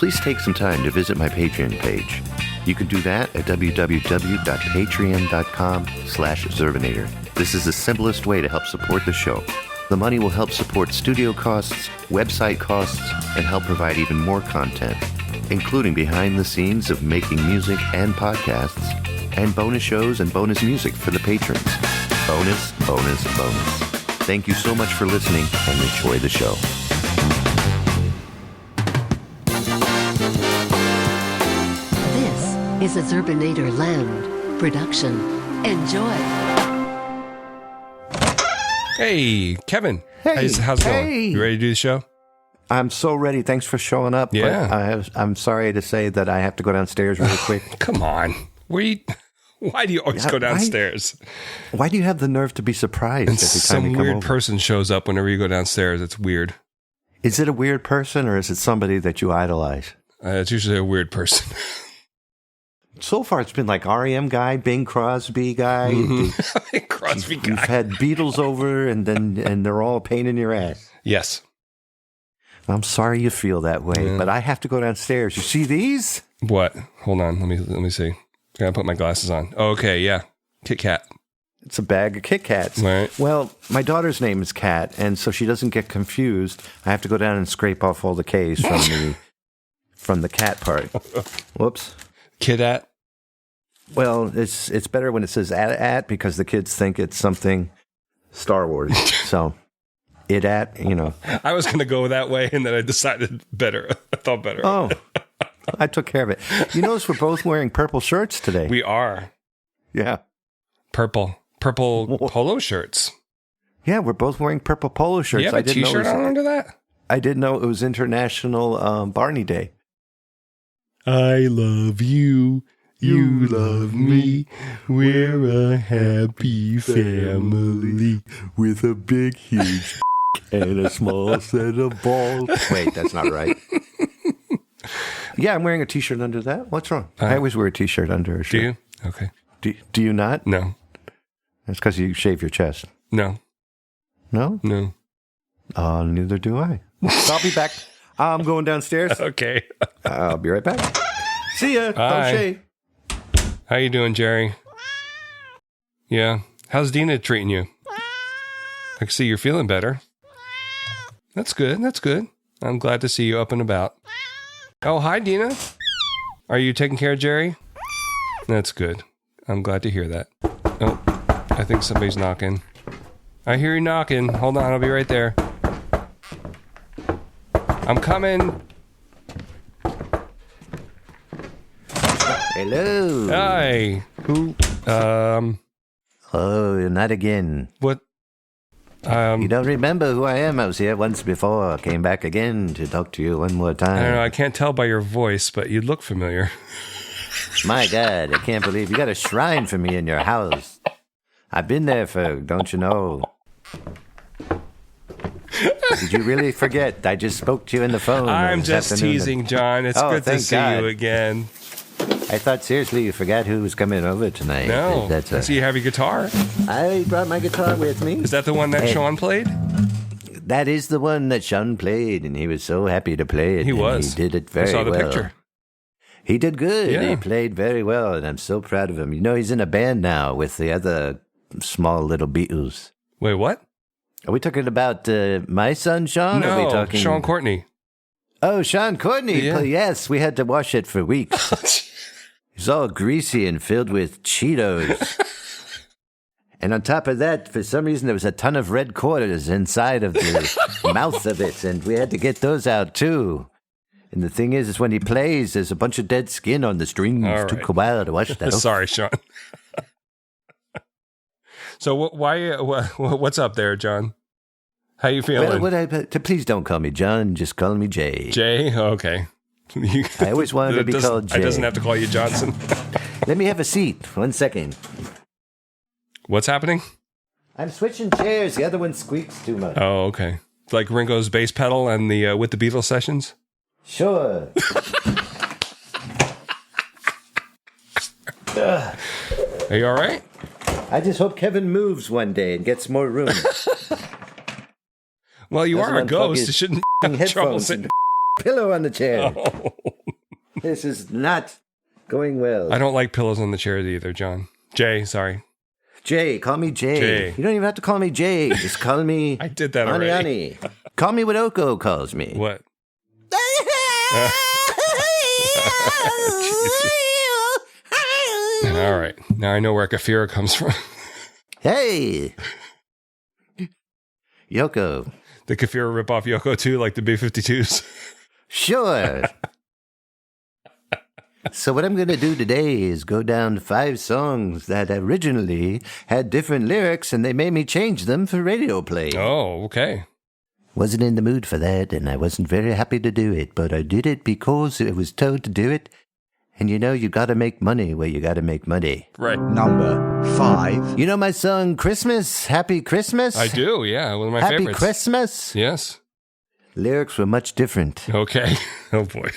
please take some time to visit my Patreon page. You can do that at www.patreon.com/Zerbinator. This is the simplest way to help support the show. The money will help support studio costs, website costs, and help provide even more content, including behind the scenes of making music and podcasts, and bonus shows and bonus music for the patrons. Bonus, bonus, bonus. Thank you so much for listening, and enjoy the show. This is a Zerbinator Land production. Enjoy. Hey, Kevin. Hey, how's it going? hey. You ready to do the show? I'm so ready. Thanks for showing up. Yeah. But I'm sorry to say that I have to go downstairs really quick. Come on. Why do you always go downstairs? Why do you have the nerve to be surprised And every time some you come weird over? person shows up whenever you go downstairs. It's weird. Is it a weird person or is it somebody that you idolize? It's usually a weird person. So far, it's been like R.E.M. guy, Bing Crosby guy. Crosby You've guy. had Beatles over, and they're all a pain in your ass. Yes. I'm sorry you feel that way, but I have to go downstairs. You see these? What? Hold on. Let me see. Gotta put my glasses on. Oh, okay, yeah. Kit Kat. It's a bag of Kit Kats. Right. Well, my daughter's name is Kat, and so she doesn't get confused. I have to go down and scrape off all the K's from the cat part. Whoops. Kit Kat. Well, it's better when it says at because the kids think it's something Star Wars. So, I was going to go that way, and then I decided better. I thought better. Oh, I took care of it. You notice we're both wearing purple shirts today. We are. Yeah. Purple polo shirts. Yeah, we're both wearing purple polo shirts. You have a t-shirt on under that? I didn't know it was International Barney Day. I love you. You love me. We're a happy family with a big, huge and a small set of balls. Wait, that's not right. Yeah, I'm wearing a t-shirt under that. What's wrong? I always wear a t-shirt under a shirt. Do you? Okay. Do you not? No. That's because you shave your chest. No. No? No. Neither do I. So I'll be back. I'm going downstairs. Okay. I'll be right back. See ya. Bye. Don't shave. How you doing, Jerry? Yeah. How's Dina treating you? I can see you're feeling better. That's good. That's good. I'm glad to see you up and about. Oh, hi, Dina. Are you taking care of Jerry? That's good. I'm glad to hear that. Oh, I think somebody's knocking. I hear you knocking. Hold on, I'll be right there. I'm coming. Hello. Hi. Who? Oh, not again. What? You don't remember who I am? I was here once before. Came back again to talk to you one more time. I don't know. I can't tell by your voice, but you look familiar. My God, I can't believe you got a shrine for me in your house. I've been there for, don't you know? Did you really forget? I just spoke to you on the phone. I'm this just afternoon. teasing, John. It's good to thank see God. you again. I thought seriously you forgot who was coming over tonight. No. That's I see you have your guitar. I brought my guitar with me. Is that the one that Hey. Sean played? That is the one that Sean played, and he was so happy to play it. He and was. He did it very I saw the well. picture. He did good. Yeah. He played very well, and I'm so proud of him. You know, he's in a band now with the other small little Beatles. Wait, what? Are we talking about my son, Sean? Or are we No, talking... Sean Courtney. Oh, Sean Courtney. Yeah. Yes, we had to wash it for weeks. It's all greasy and filled with Cheetos. And on top of that, for some reason, there was a ton of red quarters inside of the mouth of it, and we had to get those out, too. And the thing is when he plays, there's a bunch of dead skin on the strings. All It took right. a while to wash that off. Sorry, Sean. So what's up there, John? How you feeling? Well, please don't call me John. Just call me Jay. Jay? Okay. I always wanted to be called Jay. I doesn't have to call you Johnson. Let me have a seat. 1 second. What's happening? I'm switching chairs. The other one squeaks too much. Oh, okay. It's like Ringo's bass pedal and the with the Beatles sessions? Sure. Are you all right? I just hope Kevin moves one day and gets more room. Well, you Doesn't are a unplug ghost. his You shouldn't have trouble headphones sitting. and pillow on the chair. Oh. This is not going well. I don't like pillows on the chairs either, John. Jay, sorry. Jay, call me Jay. Jay. You don't even have to call me Jay. Just call me I did that Honey, already. honey. Call me what Oko calls me. What? All right. Now I know where Kafira comes from. Hey! Yoko. The Kafira rip off Yoko too, like the B-52s. Sure. So what I'm going to do today is go down 5 songs that originally had different lyrics, and they made me change them for radio play. Oh, okay. Wasn't in the mood for that, and I wasn't very happy to do it, but I did it because it was told to do it. And you know, you got to make money where you got to make money. Right. Number 5. You know my song Christmas? Happy Christmas? I do, yeah. One of my Happy favorites. Christmas? Yes. Lyrics were much different. Okay. Oh, boy.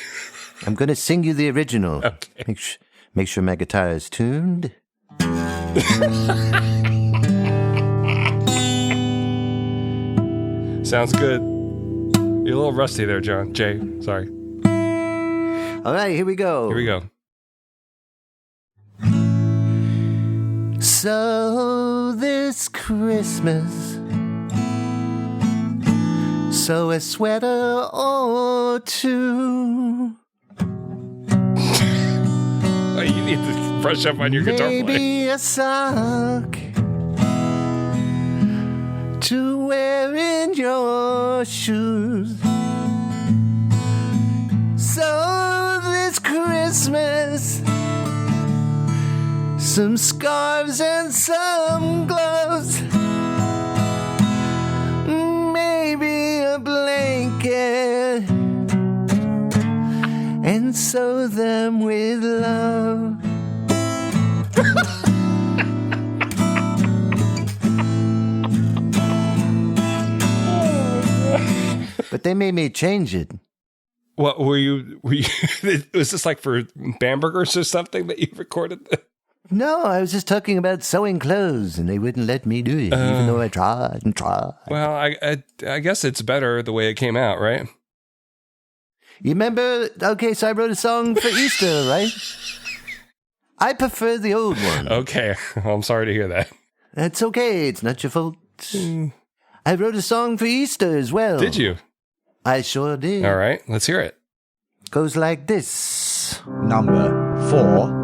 I'm going to sing you the original. Okay. Make sure my guitar is tuned. Sounds good. You're a little rusty there, John. Jay, sorry. All right, here we go. Here we go. So this Christmas, sew a sweater or two. Oh, you need to brush up on your guitar playing. Maybe a sock to wear in your shoes. So this Christmas, some scarves and some gloves, maybe a blanket, and sew them with love. But they made me change it. What were you was this like for Bambergers or something that you recorded? No, I was just talking about sewing clothes, and they wouldn't let me do it, even though I tried and tried. Well, I guess it's better the way it came out, right? You remember? Okay, so I wrote a song for Easter, right? I prefer the old one. Okay. Well, I'm sorry to hear that. That's okay. It's not your fault. I wrote a song for Easter as well. Did you? I sure did. All right, let's hear it. Goes like this. Number 4.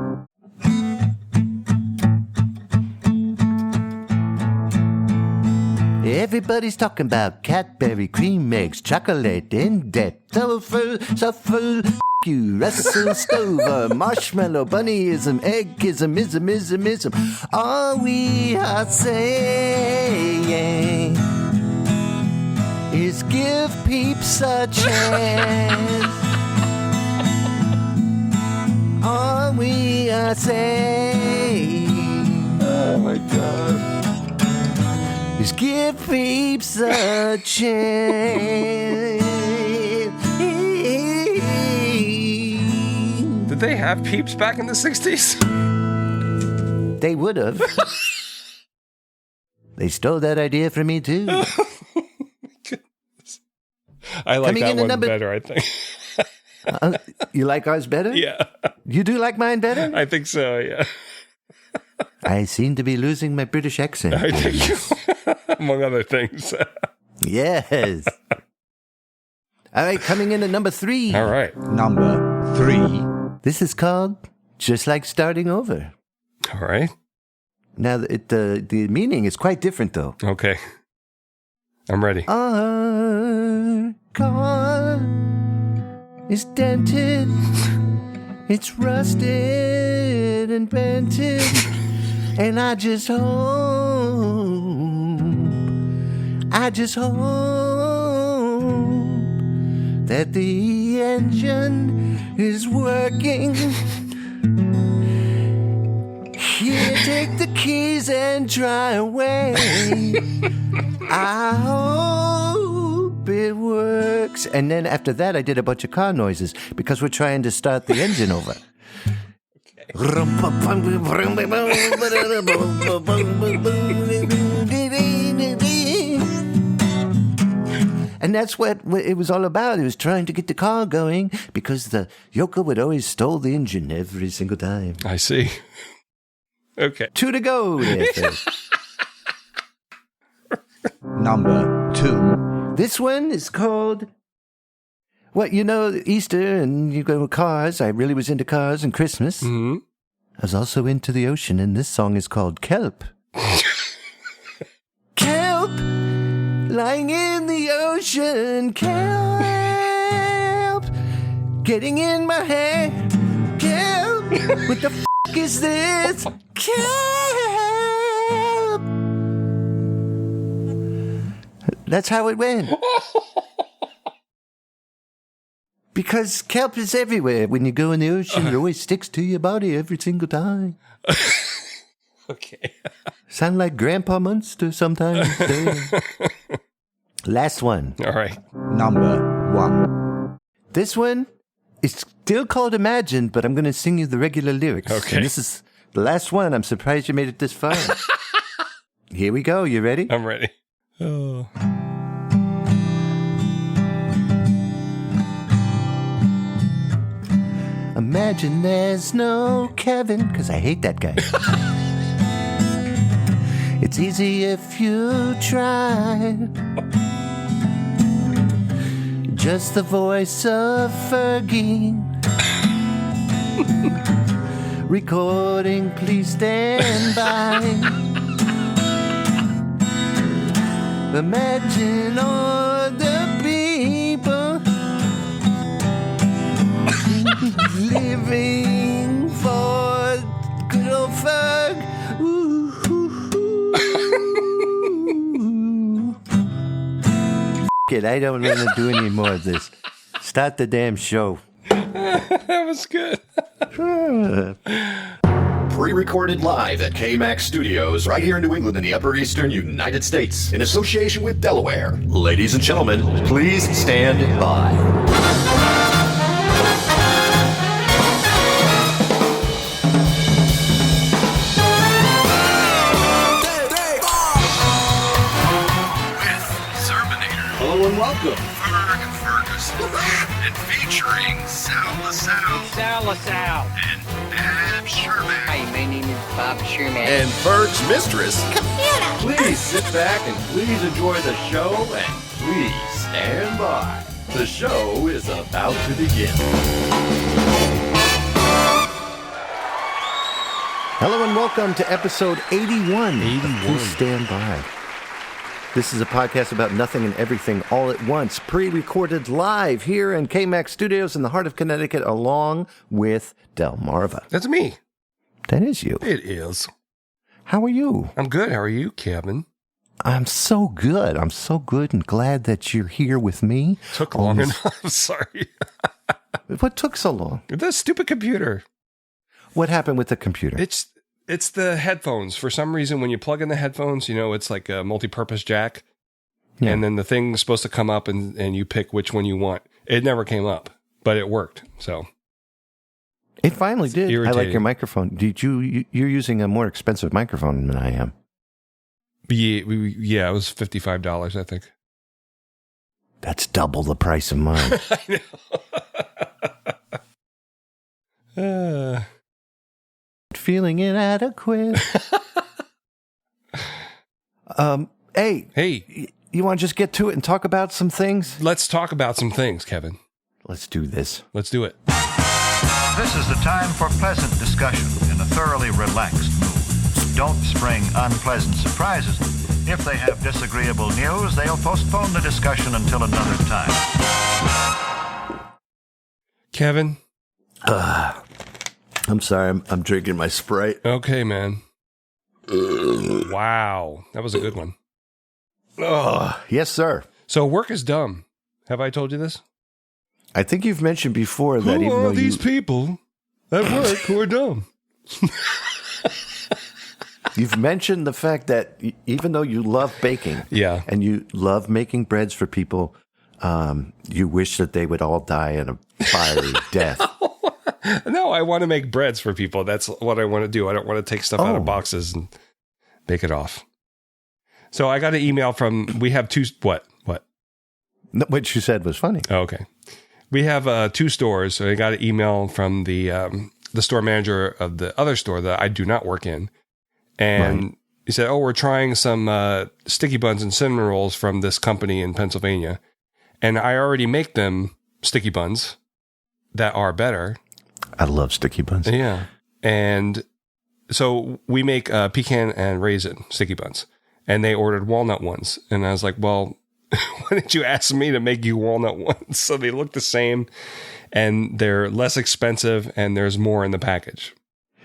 Everybody's talking about Cadbury cream eggs, chocolate in depth, shuffle, you, Russell Stover, marshmallow, bunnyism, eggism, ism. All we are saying is give peeps a chance. All we are saying, Oh my god. is give peeps a chance. Did they have Peeps back in the 60s? They would have. They stole that idea from me too. I like Coming that in at one number- better, I think. You like ours better? Yeah, You do like mine better? I think so, yeah. I seem to be losing my British accent. I think, among other things. Yes. All right, coming in at number 3. All right. Number 3. This is called Just Like Starting Over. All right. Now, the meaning is quite different, though. Okay. I'm ready. Our car is dented, it's rusted and bented, and I just hope that the engine is working. Here, take the keys and drive away. I hope it works. And then after that, I did a bunch of car noises because we're trying to start the engine over. And that's what it was all about. It was trying to get the car going because the Yoko would always stole the engine every single time. I see. Okay. 2 to go. There, Phil. Number 2. This one is called... Well, Easter and you go with cars. I really was into cars and Christmas. Mm-hmm. I was also into the ocean, and this song is called Kelp. Kelp, lying in the ocean. Kelp, getting in my hair. Kelp, what the f*** is this? Kelp. That's how it went. Because kelp is everywhere. When you go in the ocean, it always sticks to your body every single time. Okay. Sound like Grandpa Munster sometimes. Last one. All right. Number 1. This one is still called Imagine, but I'm going to sing you the regular lyrics. Okay. And this is the last one. I'm surprised you made it this far. Here we go. You ready? I'm ready. Oh. Imagine there's no Kevin, because I hate that guy. It's easy if you try. Just the voice of Fergie. Recording, please stand by. Imagine all the people living for good old Ferg. Ooh, ooh, ooh. F*** it, I don't want to do any more of this. Start the damn show. That was good. Pre-recorded live at KMAX Studios right here in New England in the Upper Eastern United States in association with Delaware. Ladies and gentlemen, please stand by. Hello and welcome. Ferguson and featuring Sal LaSalle and Dab Sherman Hi, my name is Bob Sherman. and Ferg's mistress, Kafira. Please sit back and please enjoy the show and please stand by. The show is about to begin. Hello and welcome to episode 81. 81. Please stand by. This is a podcast about nothing and everything all at once, pre-recorded live here in KMAX Studios in the heart of Connecticut, along with Delmarva. That's me. That is you. It is. How are you? I'm good. How are you, Kevin? I'm so good. I'm so good and glad that you're here with me. Took on long this- enough. Sorry. What took so long? The stupid computer. What happened with the computer? It's the headphones. For some reason, when you plug in the headphones, it's like a multi-purpose jack. Yeah. And then the thing's supposed to come up and you pick which one you want. It never came up, but it worked. So It finally did. I like irritating. your microphone. You're using a more expensive microphone than I am. yeah, it was $55, I think. That's double the price of mine. I know. Feeling inadequate. Hey, you want to just get to it and talk about some things? Let's talk about some things, Kevin. Let's do this. Let's do it. This is the time for pleasant discussion in a thoroughly relaxed mood. Don't spring unpleasant surprises. If they have disagreeable news, they'll postpone the discussion until another time. Kevin. I'm sorry. I'm drinking my Sprite. Okay, man. Wow. That was a good one. Yes, sir. So work is dumb. Have I told you this? I think you've mentioned before that Who even are though these people at work who are dumb? you've mentioned the fact that even though you love baking, Yeah. and you love making breads for people, you wish that they would all die in a fiery death. No, I want to make breads for people. That's what I want to do. I don't want to take stuff out Oh. of boxes and bake it off. So I got an email from, we have two, what? No, what you said was funny. Oh, okay. We have 2 stores. So I got an email from the store manager of the other store that I do not work in. And he said, we're trying some sticky buns and cinnamon rolls from this company in Pennsylvania. And I already make them sticky buns that are better. I love sticky buns. Yeah. And so we make pecan and raisin sticky buns. And they ordered walnut ones. And I was like, well, why didn't you ask me to make you walnut ones? So they look the same and they're less expensive and there's more in the package.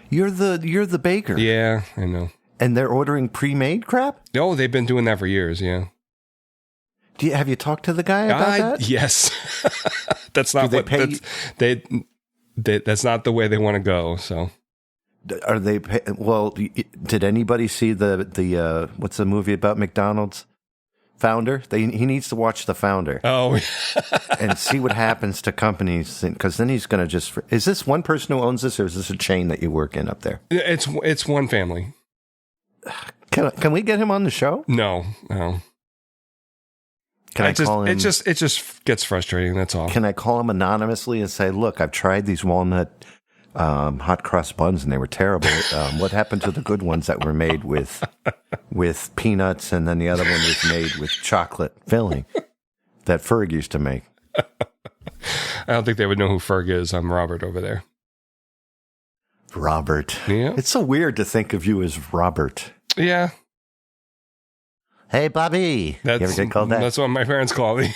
You're the baker. Yeah, I know. And they're ordering pre-made crap? Oh, they've been doing that for years, yeah. Have you talked to the guy about that? Yes. That's not what that's not the way they want to go, so. Are they well, did anybody see the what's the movie about McDonald's? Founder? He needs to watch The Founder. Oh. And see what happens to companies, because then he's going to just... Is this one person who owns this, or is this a chain that you work in up there? It's one family. Can we get him on the show? No. Can I call him? It just gets frustrating, that's all. Can I call him anonymously and say, look, I've tried these walnut hot cross buns and they were terrible. What happened to the good ones that were made with peanuts, and then the other one was made with chocolate filling that Ferg used to make? I don't think they would know who Ferg is. I'm Robert over there. Robert. Yeah. It's so weird to think of you as Robert. Yeah. Hey, Bobby. You ever get called that? That's what my parents call me.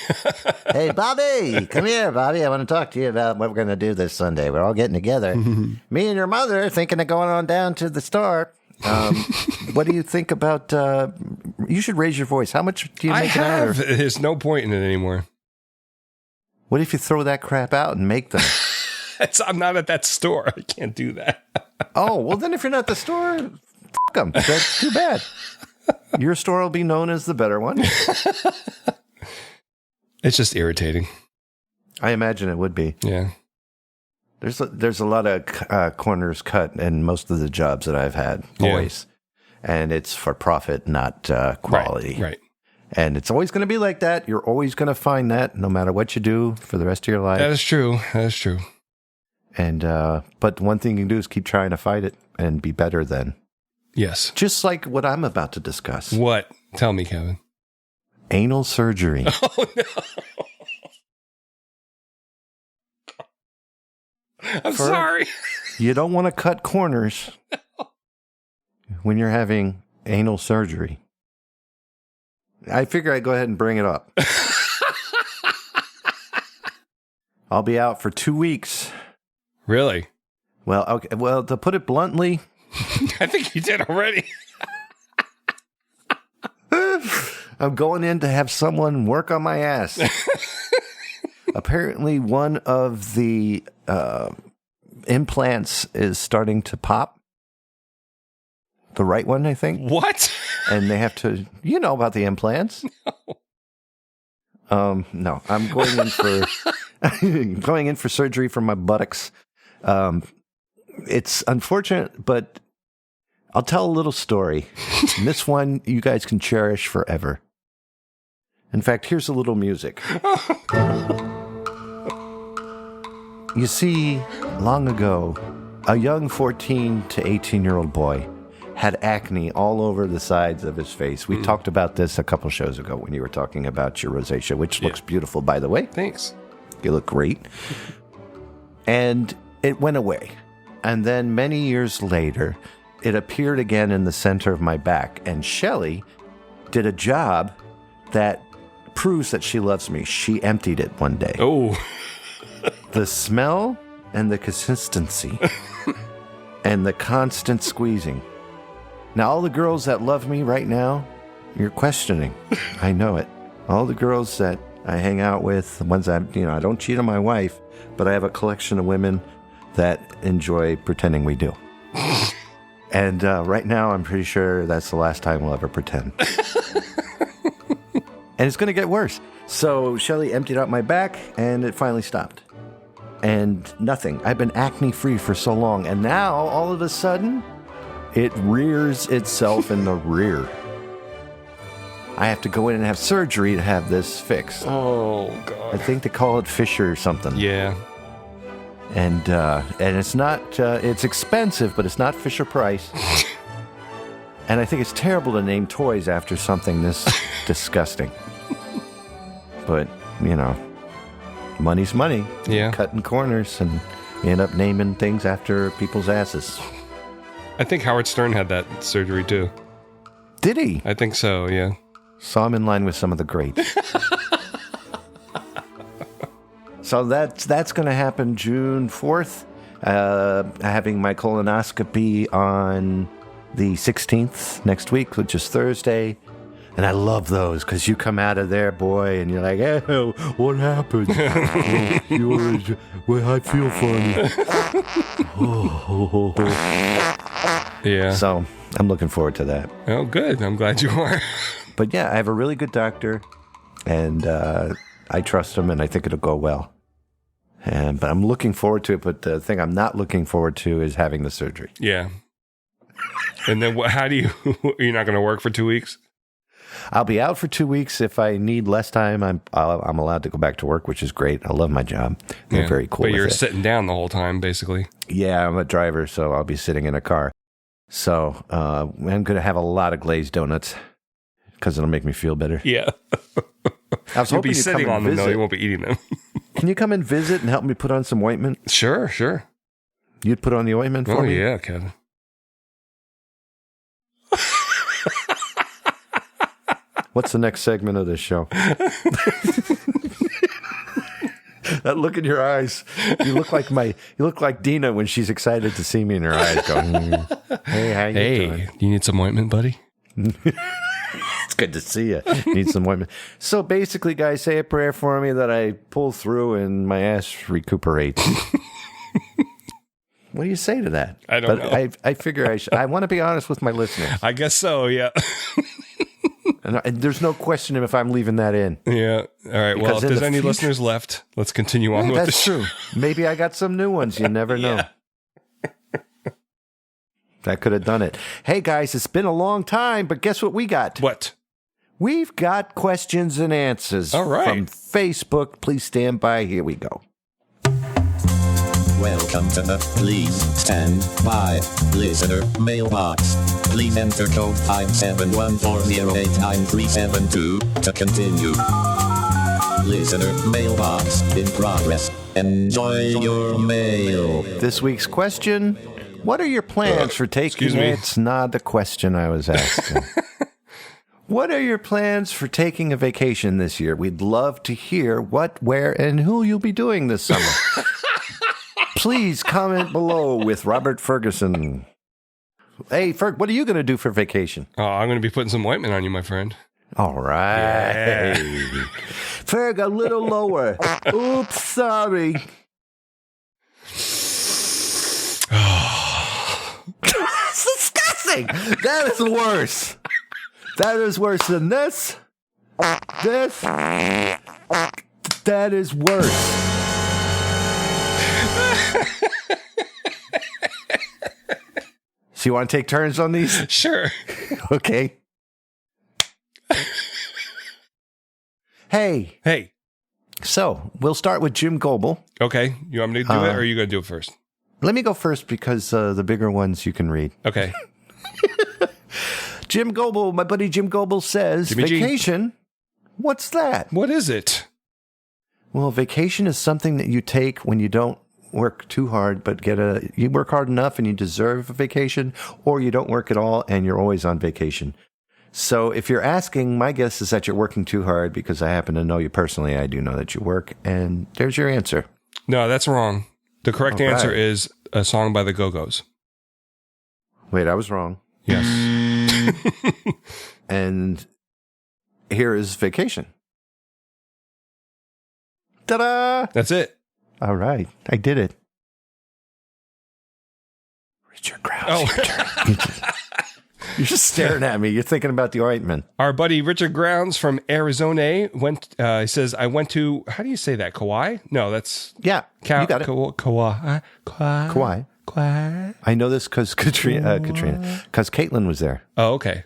Hey, Bobby. Come here, Bobby. I want to talk to you about what we're going to do this Sunday. We're all getting together. Me and your mother thinking of going on down to the store. What do you think about... you should raise your voice. How much do you make an hour? There's no point in it anymore. What if you throw that crap out and make them? I'm not at that store. I can't do that. Oh, well, then if you're not at the store, f*** them. That's too bad. Your store will be known as the better one. It's just irritating. I imagine it would be. Yeah. There's a lot of corners cut in most of the jobs that I've had, always. Yeah. And it's for profit, not quality. Right. And it's always going to be like that. You're always going to find that no matter what you do for the rest of your life. That is true. And but one thing you can do is keep trying to fight it and be better then. Yes. Just like what I'm about to discuss. What? Tell me, Kevin. Anal surgery. Oh, no. I'm sorry. You don't want to cut corners when you're having anal surgery. I figure I'd go ahead and bring it up. I'll be out for 2 weeks. Really? Well, okay. Well, to put it bluntly... I think you did already. I'm going in to have someone work on my ass. Apparently, one of the implants is starting to pop. The right one, I think. What? And they have to... You know about the implants. No. No, I'm going in for... going in for surgery for my buttocks. It's unfortunate, but I'll tell a little story. And this one you guys can cherish forever. In fact, here's a little music. You see, long ago, a young 14 to 18-year-old boy had acne all over the sides of his face. We talked about this a couple shows ago when you were talking about your rosacea, which looks beautiful, by the way. Thanks. You look great. And it went away. And then many years later, it appeared again in the center of my back. And Shelley did a job that proves that she loves me. She emptied it one day. Oh. The smell and the consistency and the constant squeezing. Now, all the girls that love me right now, you're questioning. I know it. All the girls that I hang out with, the ones that, I don't cheat on my wife, but I have a collection of women that enjoy pretending we do. And right now, I'm pretty sure that's the last time we'll ever pretend. And it's going to get worse. So Shelley emptied out my back, and it finally stopped. And nothing. I've been acne-free for so long, and now, all of a sudden, it rears itself in the rear. I have to go in and have surgery to have this fixed. Oh, I God. think they call it Fisher or something. Yeah. And it's not, it's expensive, but it's not Fisher Price. And I think it's terrible to name toys after something this disgusting. But, you know, money's money. Yeah. Cutting corners, and you end up naming things after people's asses. I think Howard Stern had that surgery, too. Did he? I think so, yeah. Saw him in line with some of the greats. So that's going to happen June 4th. Having my colonoscopy on the 16th next week, which is Thursday. And I love those because you come out of there, boy, and you're like, "Oh, what happened? Well, I feel funny." Yeah. So I'm looking forward to that. Oh, good. I'm glad you are. But yeah, I have a really good doctor, and I trust him, and I think it'll go well. But I'm looking forward to it. But the thing I'm not looking forward to is having the surgery. Yeah. And then how do you're not going to work for 2 weeks? I'll be out for 2 weeks. If I need less time, I'm allowed to go back to work, which is great. I love my job. They're very cool. But with you're it. sitting down the whole time, basically. Yeah, I'm a driver, so I'll be sitting in a car. So I'm going to have a lot of glazed donuts because it'll make me feel better. Yeah. I was You'll hoping be you'd come sitting and on them, though. visit. You won't be eating them. Can you come and visit and help me put on some ointment? Sure. You'd put on the ointment for Oh, me? yeah, Kevin. What's the next segment of this show? That look in your eyes. You look like Dina when she's excited to see me in her eyes going, "Hey, how you doing? You need some ointment, buddy? It's good to see you. Need some ointment." So basically, guys, say a prayer for me that I pull through and my ass recuperates. What do you say to that? I don't know. I figure I want to be honest with my listeners. I guess so, yeah. And there's no question if I'm leaving that in. Yeah. All right. Well, Because if in there's the any future- listeners left, let's continue on with That's the show. true. Maybe I got some new ones. You never know. That could have done it. Hey, guys, it's been a long time, but guess what we got? What? We've got questions and answers All right. from Facebook. Please stand by. Here we go. Welcome to the Please Stand By Listener Mailbox. Please enter code 571408937 to continue. Listener Mailbox in progress. Enjoy your mail. This week's question: what are your plans for taking? excuse me. It's not the question I was asking. What are your plans for taking a vacation this year? We'd love to hear what, where, and who you'll be doing this summer. Please comment below with Robert Ferguson. Hey, Ferg, what are you going to do for vacation? Oh, I'm going to be putting some ointment on you, my friend. All right. Ferg, a little lower. Oops, sorry. That's disgusting. That is worse. That is worse than this. That is worse. So you want to take turns on these? Sure. Okay. Hey. So we'll start with Jim Goebel. Okay. You want me to do it, or are you going to do it first? Let me go first because the bigger ones you can read. Okay. Jim Goebel, my buddy Jim Goebel says, Jimmy G. vacation, what's that? What is it? Well, vacation is something that you take when you don't work too hard, but you work hard enough and you deserve a vacation, or you don't work at all and you're always on vacation. So if you're asking, my guess is that you're working too hard because I happen to know you personally. I do know that you work, and there's your answer. No, that's wrong. The correct All answer right. is a song by the Go-Go's. Wait, I was wrong. Yes. And here is vacation. Ta-da! That's it. All right, I did it. Richard Krause. Oh. You're just staring at me. You're thinking about the ointment. Our buddy Richard Grounds from Arizona went. He says, "I went to. How do you say that? Kauai? No, that's Yeah, you got it. Kauai. Kauai. I know this because Katrina, because Caitlin was there. Oh, okay.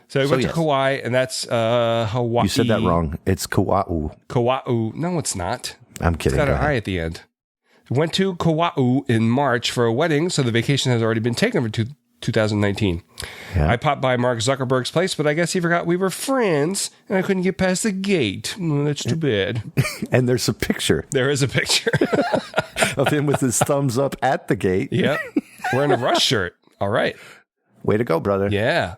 So we went to yes. Kauai, and that's Hawaii. You said that wrong. It's Kauai. Kauai. No, it's not. I'm kidding. It's got Go an ahead. I at the end. Went to Kauai in March for a wedding, so the vacation has already been taken for 2019. Yeah. I popped by Mark Zuckerberg's place, but I guess he forgot we were friends, and I couldn't get past the gate. That's too bad. And there's a picture There is a picture. of him with his thumbs up at the gate. Yep. Wearing a Rush shirt. All right. Way to go, brother. Yeah.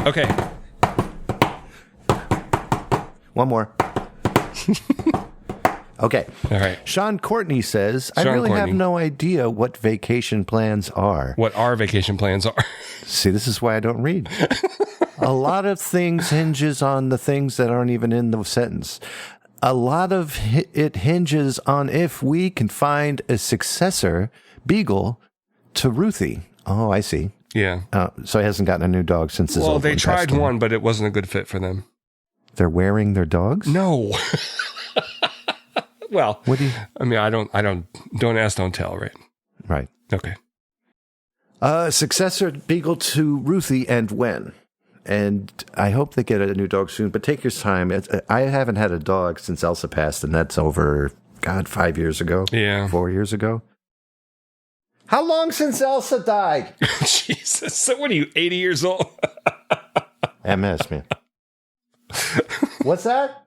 Okay. One more. Okay. All right. Sean Courtney says, I Sean really have Courtney. no idea what vacation plans are. What our vacation plans are. See, this is why I don't read. A lot of things hinges on the things that aren't even in the sentence. A lot of it hinges on if we can find a successor beagle to Ruthie. Oh, I see. Yeah. So he hasn't gotten a new dog since his Well, old they one tried passed away. one, but it wasn't a good fit for them. They're wearing their dogs? No. Well, What do you... I mean, don't ask, don't tell, right? Right. Okay. Successor beagle to Ruthie, and when? And I hope they get a new dog soon, but take your time. I haven't had a dog since Elsa passed, and that's over, 5 years ago. Yeah. 4 years ago. How long since Elsa died? Jesus. So what are you, 80 years old? MS, man. What's that?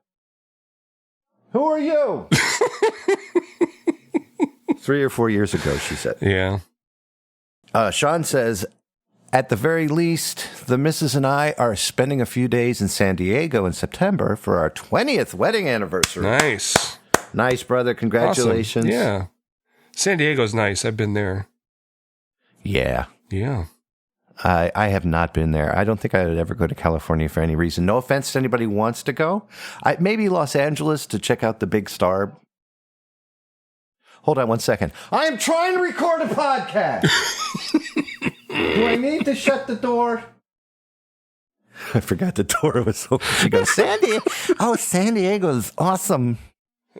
Who are you? 3 or 4 years ago, she said. Yeah. Sean says, at the very least, the missus and I are spending a few days in San Diego in September for our 20th wedding anniversary. Nice. Nice, brother. Congratulations. Awesome. Yeah. San Diego's nice. I've been there. Yeah. Yeah. I have not been there. I don't think I would ever go to California for any reason. No offense to anybody who wants to go. Maybe Los Angeles to check out the big star. Hold on one second. I am trying to record a podcast. Do I need to shut the door? I forgot the door was open. She goes, San Diego. Oh, San Diego's awesome.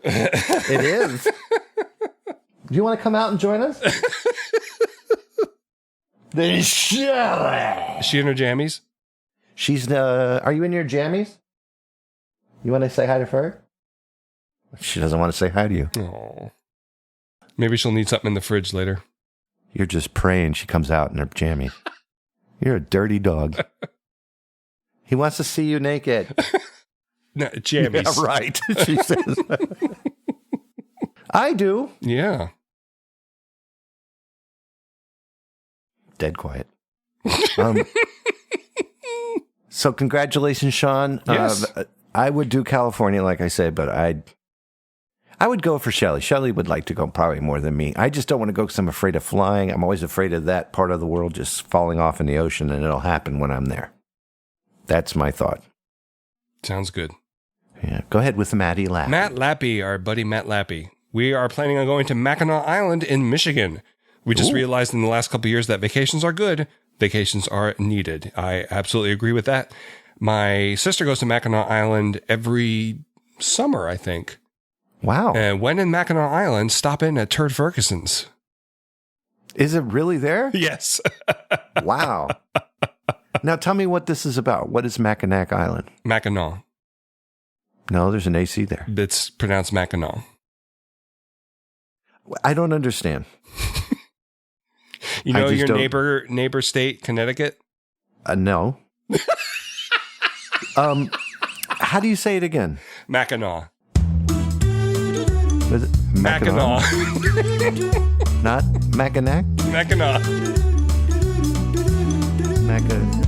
It is. Do you want to come out and join us? Then shut Is she in her jammies? She's, are you in your jammies? You want to say hi to her? She doesn't want to say hi to you. Oh. Maybe she'll need something in the fridge later. You're just praying she comes out in her jammies. You're a dirty dog. He wants to see you naked. No, jammies. Yeah, right, she says. I do. Yeah. Dead quiet. So congratulations, Sean. Yes. I would do California, like I said, but I would go for Shelley. Shelley would like to go probably more than me. I just don't want to go because I'm afraid of flying. I'm always afraid of that part of the world just falling off in the ocean, and it'll happen when I'm there. That's my thought. Sounds good. Yeah. Go ahead with Matty Lapp. Matt Lappy, our buddy Matt Lappy. We are planning on going to Mackinac Island in Michigan. We just realized in the last couple of years that vacations are good. Vacations are needed. I absolutely agree with that. My sister goes to Mackinac Island every summer, I think. Wow. And when in Mackinac Island, stop in at Turd Ferguson's. Is it really there? Yes. Wow. Now tell me what this is about. What is Mackinac Island? Mackinac. No, there's an AC there. It's pronounced Mackinac. I don't understand. You know just your don't- neighbor state, Connecticut? No. How do you say it again? Mackinac. Was it Mackinac. Not Mackinac? Mackinac. Mackinac.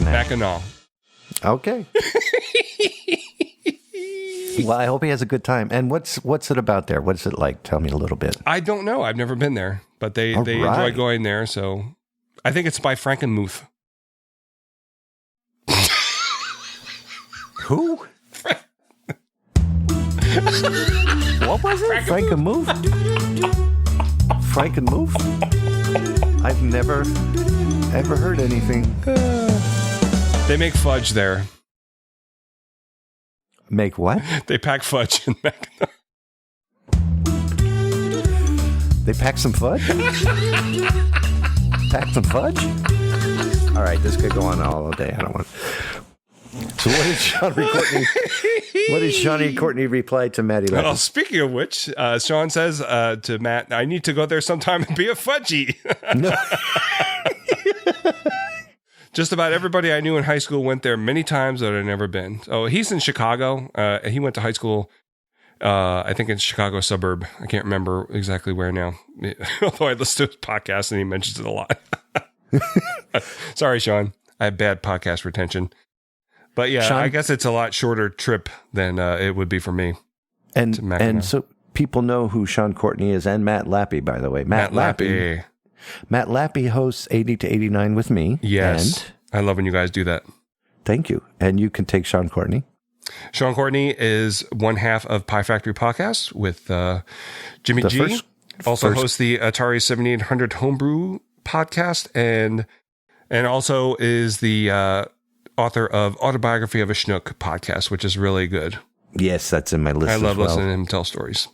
Mackinac. Okay. Well, I hope he has a good time. And what's it about there? What's it like? Tell me a little bit. I don't know. I've never been there, but they All enjoy right. going there. So I think it's by Frankenmuth. Who? What was it? Frankenmuth? Frankenmuth? I've never ever heard anything. They make fudge there. Make what? They pack fudge in Mac. They pack some fudge? Pack some fudge? All right, this could go on all day. I don't want. So what did Shawnee Courtney reply to Maddie? Well, speaking of which, Sean says to Matt, "I need to go there sometime and be a fudgy." No. Just about everybody I knew in high school went there many times that I'd never been. Oh, he's in Chicago. He went to high school, I think in Chicago suburb. I can't remember exactly where now. Although I listen to his podcast and he mentions it a lot. Sorry, Sean. I have bad podcast retention. But yeah, Sean, I guess it's a lot shorter trip than it would be for me. And so people know who Sean Courtney is, and Matt Lappy, by the way. Matt Lappy. Matt Lappy hosts 80 to 89 with me. Yes. And I love when you guys do that. Thank you. And you can take Sean Courtney. Sean Courtney is one half of Pie Factory Podcast with Jimmy G. Also hosts the Atari 7800 Homebrew Podcast and also is the author of Autobiography of a Schnook podcast, which is really good. Yes, that's in my list. I love listening to him tell stories.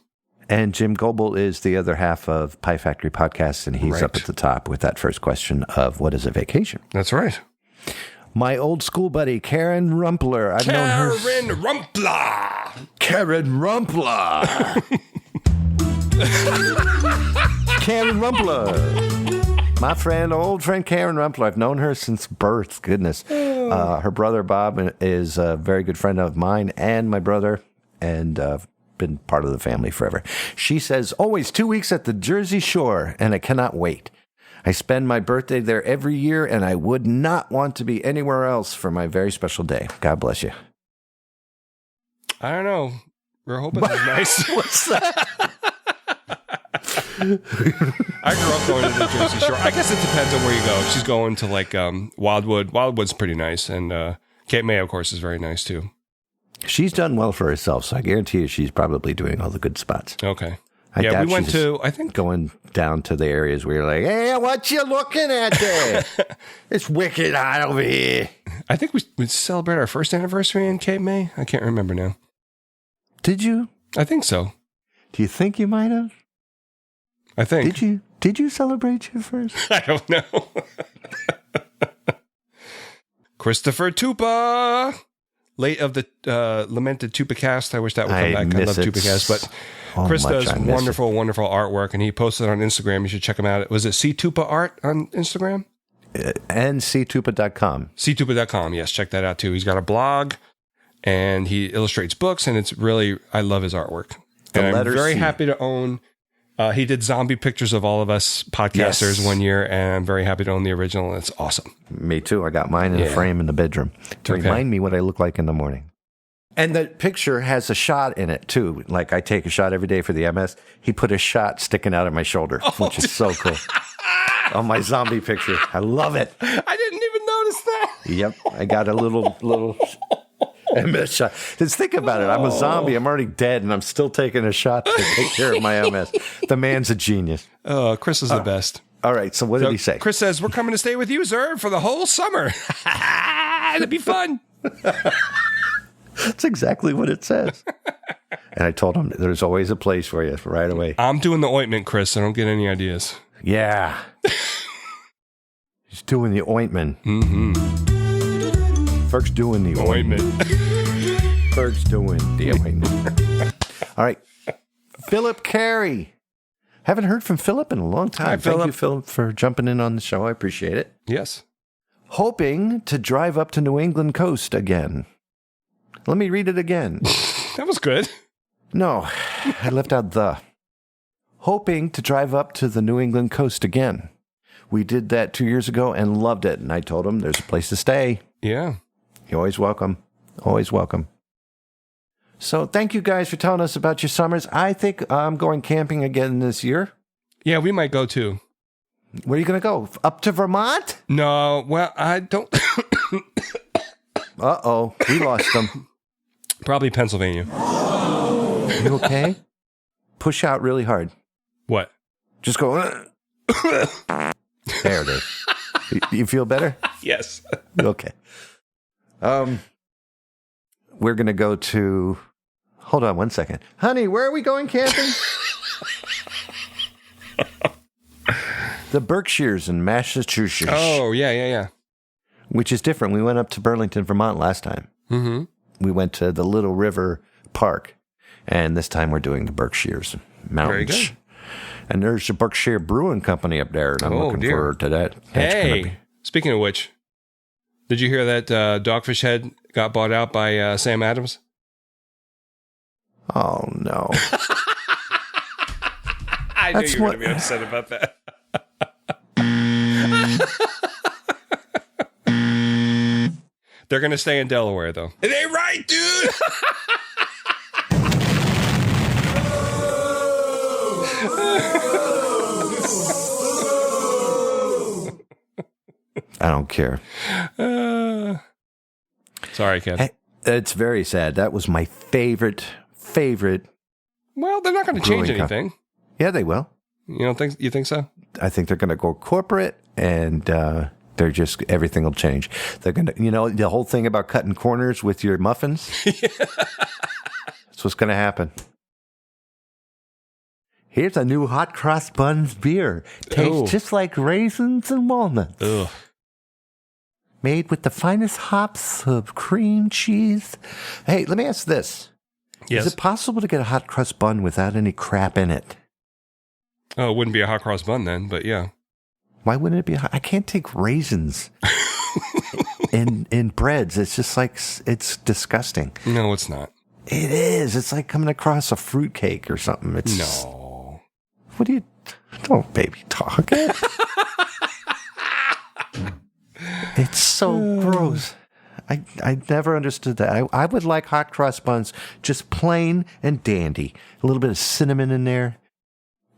And Jim Goebel is the other half of Pie Factory Podcast, and he's up at the top with that first question of what is a vacation? That's right. My old school buddy, Karen Rumpler. Karen Rumpler. Karen Rumpler. My old friend Karen Rumpler. I've known her since birth. Goodness. Her brother Bob is a very good friend of mine and my brother, and been part of the family forever. She says, always 2 weeks at the Jersey Shore, and I cannot wait. I spend my birthday there every year, and I would not want to be anywhere else for my very special day. God bless you. I don't know. We're hoping it's nice. What's that? I grew up going to the Jersey Shore. I guess it depends on where you go. If she's going to like Wildwood. Wildwood's pretty nice, and Cape May, of course, is very nice too. She's done well for herself, so I guarantee you she's probably doing all the good spots. Okay. I we went to, I think, going down to the areas where you're like, hey, what you looking at there? It's wicked hot over here. I think we celebrate our first anniversary in Cape May. I can't remember now. Did you? I think so. Do you think you might have? I think. Did you celebrate your first? I don't know. Christopher Tupa. Late of the lamented Tupa cast. I wish that would come back. I love Tupa cast, but Chris does wonderful artwork, and he posted on Instagram. You should check him out. Was it C-Tupa Art on Instagram? And ctupa.com. ctupa.com, yes. Check that out, too. He's got a blog, and he illustrates books, and it's really, I love his artwork. And I'm very happy to own, he did zombie pictures of all of us podcasters one year, and I'm very happy to own the original, and it's awesome. Me too. I got mine in a frame in the bedroom to remind me what I look like in the morning. And the picture has a shot in it, too. Like, I take a shot every day for the MS. He put a shot sticking out of my shoulder, which is so cool. On my zombie picture. I love it. I didn't even notice that. Yep. I got a little MS shot. Just think about it. I'm a zombie. I'm already dead, and I'm still taking a shot to take care of my MS. The man's a genius. Oh, Chris is the best. All right. So what did he say? Chris says, we're coming to stay with you, sir, for the whole summer. It'll be fun. That's exactly what it says. And I told him there's always a place for you right away. I'm doing the ointment, Chris. I don't get any ideas. Yeah. He's doing the ointment. Mm-hmm. Ferg's doing the ointment. Ferg's doing the ointment. All right. Philip Carey. Haven't heard from Philip in a long time. Hi, Philip. Thank you, Philip, for jumping in on the show. I appreciate it. Yes. Hoping to drive up to New England coast again. Let me read it again. That was good. No, I left out the. Hoping to drive up to the New England coast again. We did that 2 years ago and loved it. And I told him there's a place to stay. Yeah. You're always welcome. Always welcome. So thank you guys for telling us about your summers. I think I'm going camping again this year. Yeah, we might go too. Where are you going to go? Up to Vermont? No, well, I don't. Uh-oh, we lost them. Probably Pennsylvania. You okay? Push out really hard. What? Just go. There it is. You feel better? Yes. Okay. we're going to go to... Hold on one second. Honey, where are we going camping? The Berkshires in Massachusetts. Oh, yeah. Which is different. We went up to Burlington, Vermont last time. Mm-hmm. We went to the Little River Park. And this time we're doing the Berkshires Mountains. Very good. And there's the Berkshire Brewing Company up there. And I'm looking forward to that. Hey, speaking of which, did you hear that Dogfish Head got bought out by Sam Adams? Oh, no. I knew you were going to be upset about that. They're going to stay in Delaware, though. It ain't right, dude! I don't care. Sorry, Ken. It's very sad. That was my favorite. Well, they're not going to change anything. Yeah, they will. You think so? I think they're going to go corporate, and they're just everything will change. They're going to, the whole thing about cutting corners with your muffins. That's what's going to happen. Here's a new hot cross buns beer. Tastes just like raisins and walnuts. Ugh. Made with the finest hops of cream cheese. Hey, let me ask this. Yes. Is it possible to get a hot cross bun without any crap in it? Oh, it wouldn't be a hot cross bun then, but yeah. Why wouldn't it be? I can't take raisins in breads. It's just like, it's disgusting. No, it's not. It is. It's like coming across a fruitcake or something. No. What do you... Don't baby talk. It's so gross. I never understood that. I would like hot cross buns just plain and dandy. A little bit of cinnamon in there.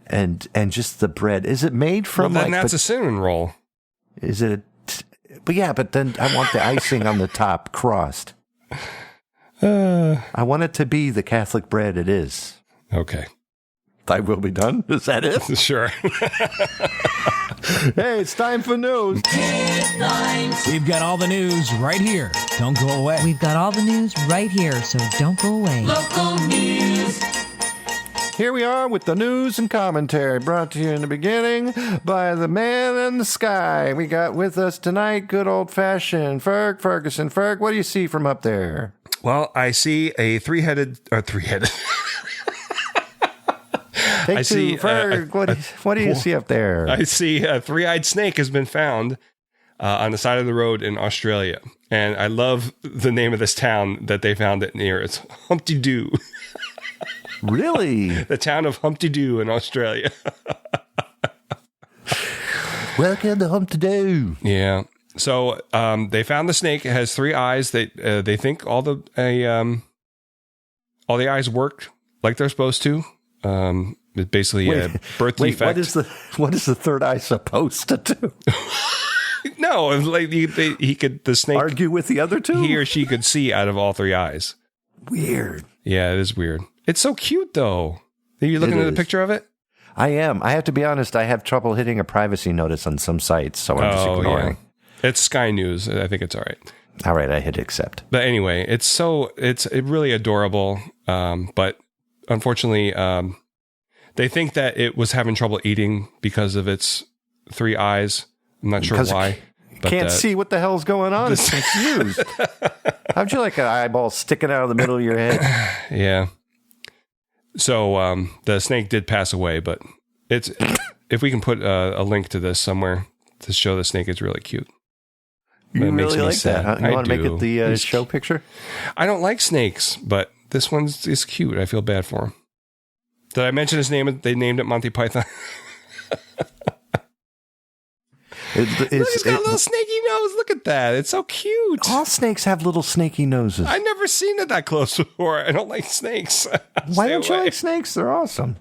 And just the bread. Is it made from then that's a cinnamon roll. Is it? But then I want the icing on the top crust. I want it to be the Catholic bread it is. Okay. I will be done. Is that it? Sure. Hey, it's time for news. Headlines. We've got all the news right here. Don't go away. We've got all the news right here, so don't go away. Local news. Here we are with the news and commentary brought to you in the beginning by the man in the sky. We got with us tonight good old-fashioned Ferguson. Ferg, what do you see from up there? Well, I see a three-headed. I see Ferg. What do you see up there? I see a three-eyed snake has been found on the side of the road in Australia. And I love the name of this town that they found it near. It's Humpty Doo. Really? The town of Humpty Doo in Australia. Welcome to Humpty Doo. Yeah. So they found the snake. It has three eyes. They think all the eyes work like they're supposed to. It's basically a birth defect. What is the third eye supposed to do? No, like the snake argue with the other two. He or she could see out of all three eyes. Weird. Yeah, it is weird. It's so cute though. Are you looking at the picture of it? I am. I have to be honest. I have trouble hitting a privacy notice on some sites, so I'm just ignoring. Yeah. It's Sky News. I think it's all right. All right, I hit accept. But anyway, it's really adorable. But unfortunately, they think that it was having trouble eating because of its three eyes. I'm not sure why. But can't see what the hell's going on. It's confused. How'd you like an eyeball sticking out of the middle of your head? Yeah. So the snake did pass away, but it's if we can put a link to this somewhere to show the snake, it's really cute. You really like that? Huh? You want to make it the show picture? I don't like snakes, but this is cute. I feel bad for him. Did I mention his name? They named it Monty Python. He's got a little snaky nose. Look at that. It's so cute. All snakes have little snaky noses. I've never seen it that close before. I don't like snakes. Why don't you like snakes? They're awesome.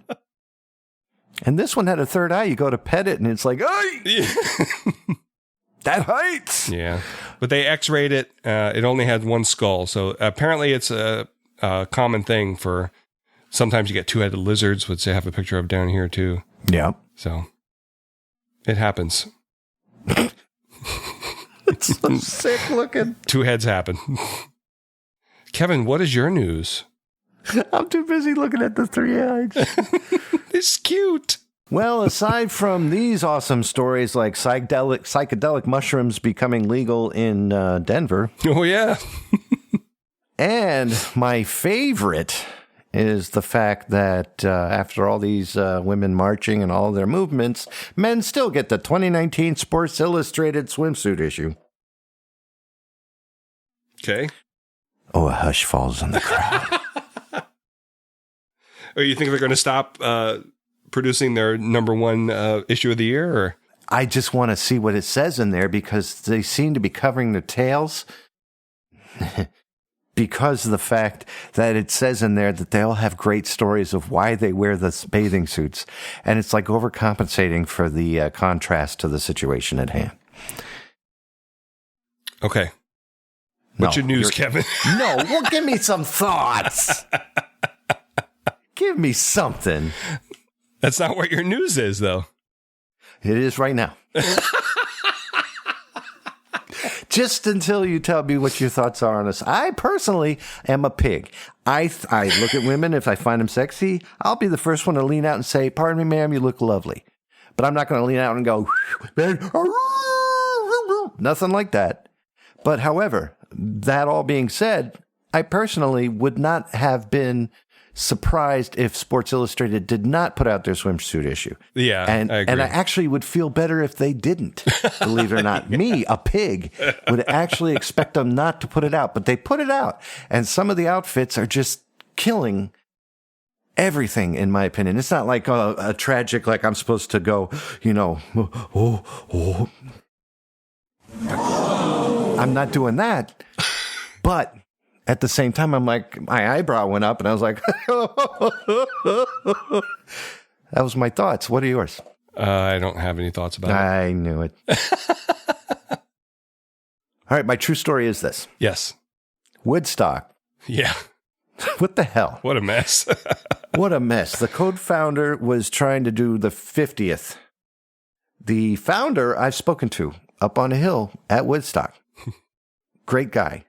And this one had a third eye. You go to pet it, and it's like, "Hey, that hurts." Yeah, but they X-rayed it. It only had one skull, so apparently it's a common thing for. Sometimes you get two-headed lizards, which they have a picture of down here too. Yeah, so it happens. It's so sick looking. Two heads happen. Kevin, what is your news? I'm too busy looking at the three eyes. It's cute. Well, aside from these awesome stories like psychedelic mushrooms becoming legal in Denver. Oh, yeah. And my favorite is the fact that after all these women marching and all their movements, men still get the 2019 Sports Illustrated swimsuit issue. Okay. Oh, a hush falls on the crowd. Oh, you think they're going to stop producing their number one issue of the year? Or? I just want to see what it says in there because they seem to be covering their tails because of the fact that it says in there that they all have great stories of why they wear the bathing suits. And it's like overcompensating for the contrast to the situation at hand. Okay. What's your news, Kevin? No, well, give me some thoughts. Give me something. That's not what your news is, though. It is right now. Just until you tell me what your thoughts are on this. I personally am a pig. I look at women. If I find them sexy, I'll be the first one to lean out and say, pardon me, ma'am, you look lovely. But I'm not going to lean out and go, nothing like that. But however, that all being said, I personally would not have been surprised if Sports Illustrated did not put out their swimsuit issue. Yeah, and I agree. And I actually would feel better if they didn't, believe it or not. Me, a pig, would actually expect them not to put it out, but they put it out. And some of the outfits are just killing everything, in my opinion. It's not like a tragic, like I'm supposed to go, I'm not doing that. But at the same time, I'm like, my eyebrow went up and I was like, that was my thoughts. What are yours? I don't have any thoughts about it. I knew it. All right. My true story is this. Yes. Woodstock. Yeah. What the hell? What a mess. What a mess. The co-founder was trying to do the 50th. The founder I've spoken to up on a hill at Woodstock. Great guy.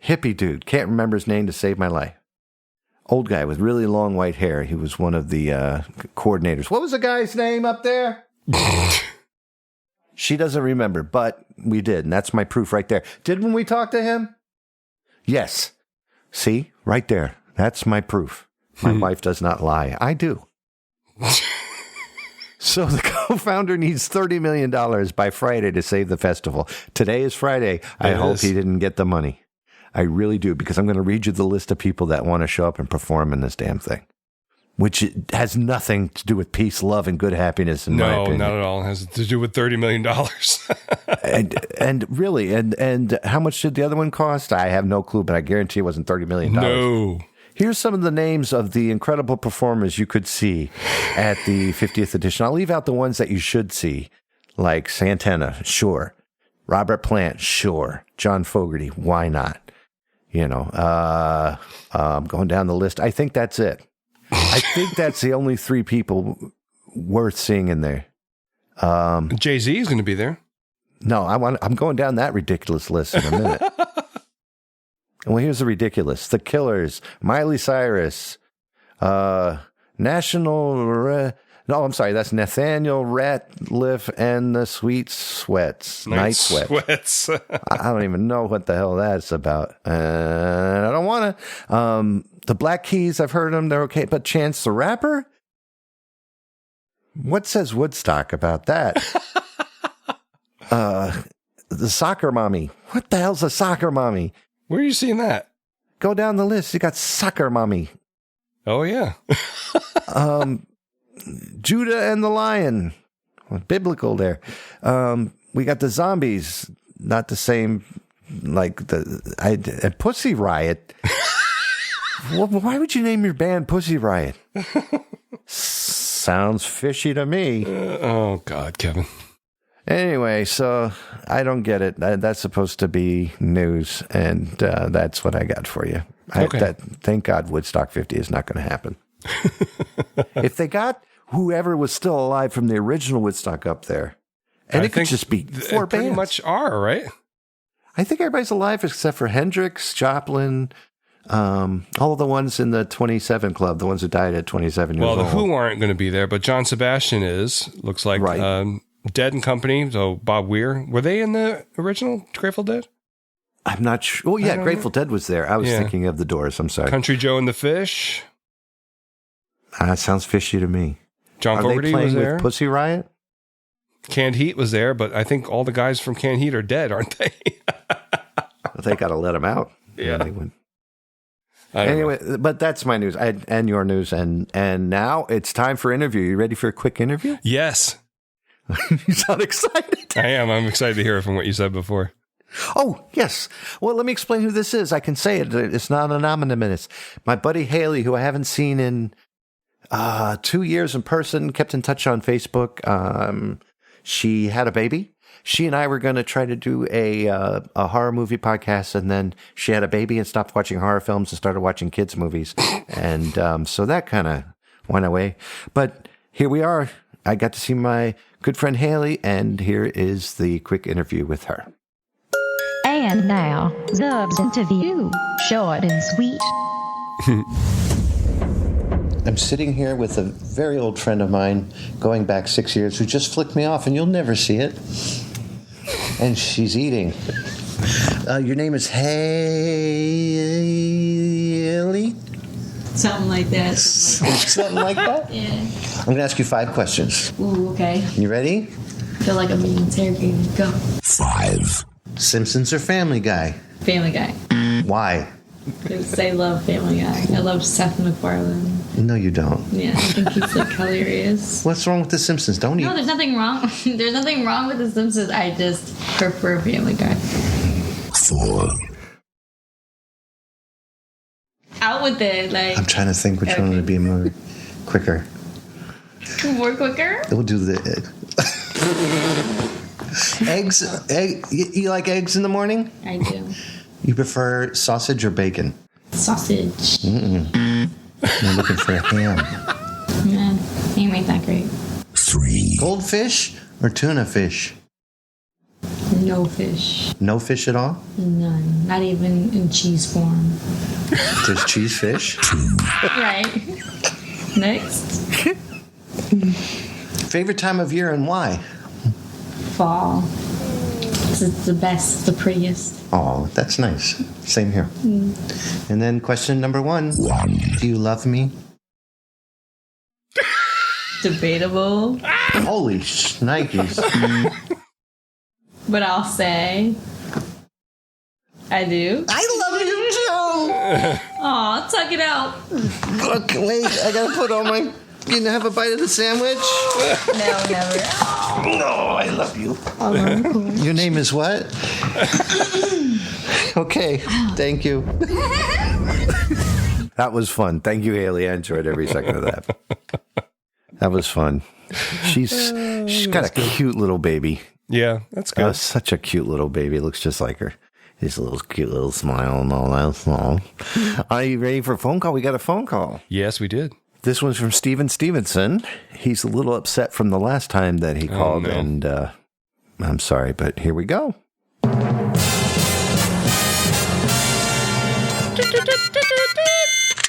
Hippie dude. Can't remember his name to save my life. Old guy with really long white hair. He was one of the coordinators. What was the guy's name up there? She doesn't remember, but we did. And that's my proof right there. Didn't we talk to him? Yes. See? Right there. That's my proof. My wife does not lie. I do. So the co-founder needs $30 million by Friday to save the festival. Today is Friday. I hope he didn't get the money. I really do, because I'm going to read you the list of people that want to show up and perform in this damn thing, which has nothing to do with peace, love, and good happiness, in my opinion. No, not at all. It has to do with $30 million. and really, and how much did the other one cost? I have no clue, but I guarantee it wasn't $30 million. No. Here's some of the names of the incredible performers you could see at the 50th edition. I'll leave out the ones that you should see, like Santana, sure. Robert Plant, sure. John Fogerty, why not? You know, I'm going down the list. I think that's it. I think that's the only three people worth seeing in there. Jay-Z is going to be there. No, I'm going down that ridiculous list in a minute. Well, here's the ridiculous. The Killers, Miley Cyrus, Nathaniel Ratliff and the Sweet Sweats. Night Sweats. I don't even know what the hell that's about. I don't want to. The Black Keys, I've heard them. They're okay. But Chance the Rapper? What says Woodstock about that? The Soccer Mommy. What the hell's a Soccer Mommy? Where are you seeing that? Go down the list. You got Soccer Mommy. Oh, yeah. Judah and the Lion. Biblical there. We got the Zombies. Not the same, like Pussy Riot. Why would you name your band Pussy Riot? Sounds fishy to me. Oh, God, Kevin. Anyway, so I don't get it. That's supposed to be news, and that's what I got for you. Okay. Thank God Woodstock 50 is not going to happen. If they got whoever was still alive from the original Woodstock up there, and it could just be four bands. Pretty much are, right? I think everybody's alive except for Hendrix, Joplin, All the ones in the 27 club, the ones who died at 27 years old. Well, the Who aren't going to be there, but John Sebastian is. Looks like Right. Dead and Company. So Bob Weir, were they in the original Grateful Dead? I'm not sure. Oh, yeah, Grateful Dead was there. I was thinking of the Doors. I'm sorry. Country Joe and the Fish. Sounds fishy to me. John Are Fogerty they playing was there. with Pussy Riot? Canned Heat was there, but I think all the guys from Canned Heat are dead, aren't they? They got to let them out. Yeah. They went. Anyway, but that's my news and your news. And now it's time for interview. You ready for a quick interview? Yes. You sound excited. I am. I'm excited to hear from what you said before. Oh, yes. Well, let me explain who this is. I can say it. It's not anonymous. My buddy Haley, who I haven't seen in 2 years in person, kept in touch on Facebook. She had a baby. She and I were going to try to do a horror movie podcast, and then she had a baby and stopped watching horror films and started watching kids' movies. And so that kind of went away. But here we are. I got to see my good friend Haley, and here is the quick interview with her. And now, Zub's interview, short and sweet. I'm sitting here with a very old friend of mine, going back 6 years, who just flicked me off, and you'll never see it. And she's eating. Your name is Haley? Something like that. Something like that? Yeah. I'm going to ask you 5 questions. Ooh, okay. You ready? I feel like I'm being interrogated. Go. 5. Simpsons or Family Guy? Family Guy. Why? Because I love Family Guy. I love Seth MacFarlane. No, you don't. Yeah, I think he's like hilarious. What's wrong with The Simpsons? Don't eat. No, there's nothing wrong. There's nothing wrong with The Simpsons. I just prefer Family Guy. 4. Out with it, like. I'm trying to think which one would be more quicker. More quicker? We'll do the eggs. You like eggs in the morning? I do. You prefer sausage or bacon? Sausage. Mm-mm. I'm looking for a ham. Yeah, ham ain't that great. 3. Goldfish or tuna fish? No fish. No fish at all? None. Not even in cheese form. There's cheese fish? 2. Right. Next. Favorite time of year and why? Fall. It's the best, the prettiest. Oh, that's nice. Same here. And then question number 1. Do you love me? Debatable. Holy shnikes. But I'll say I do. I love you too. Aw, tuck it out. Okay, wait, I gotta put on my... You gonna have a bite of the sandwich? No, never. No, I love you. Oh, Your name is what? Okay, thank you. That was fun. Thank you, Haley. I enjoyed every second of that. That was fun. She's got a cute little baby. Yeah, that's good. Such a cute little baby. Looks just like her. His little cute little smile and all that. Are you ready for a phone call? We got a phone call. Yes, we did. This one's from Stevenson. He's a little upset from the last time that he called, no. and I'm sorry, but here we go.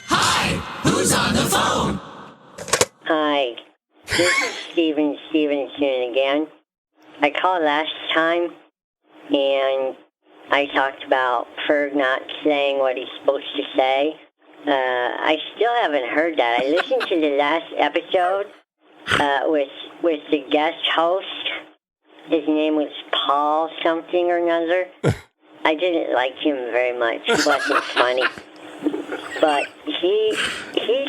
Hi, who's on the phone? Hi, this is Stevenson again. I called last time, and I talked about Ferg not saying what he's supposed to say. I still haven't heard that. I listened to the last episode with the guest host. His name was Paul something or another. I didn't like him very much. He wasn't funny. But he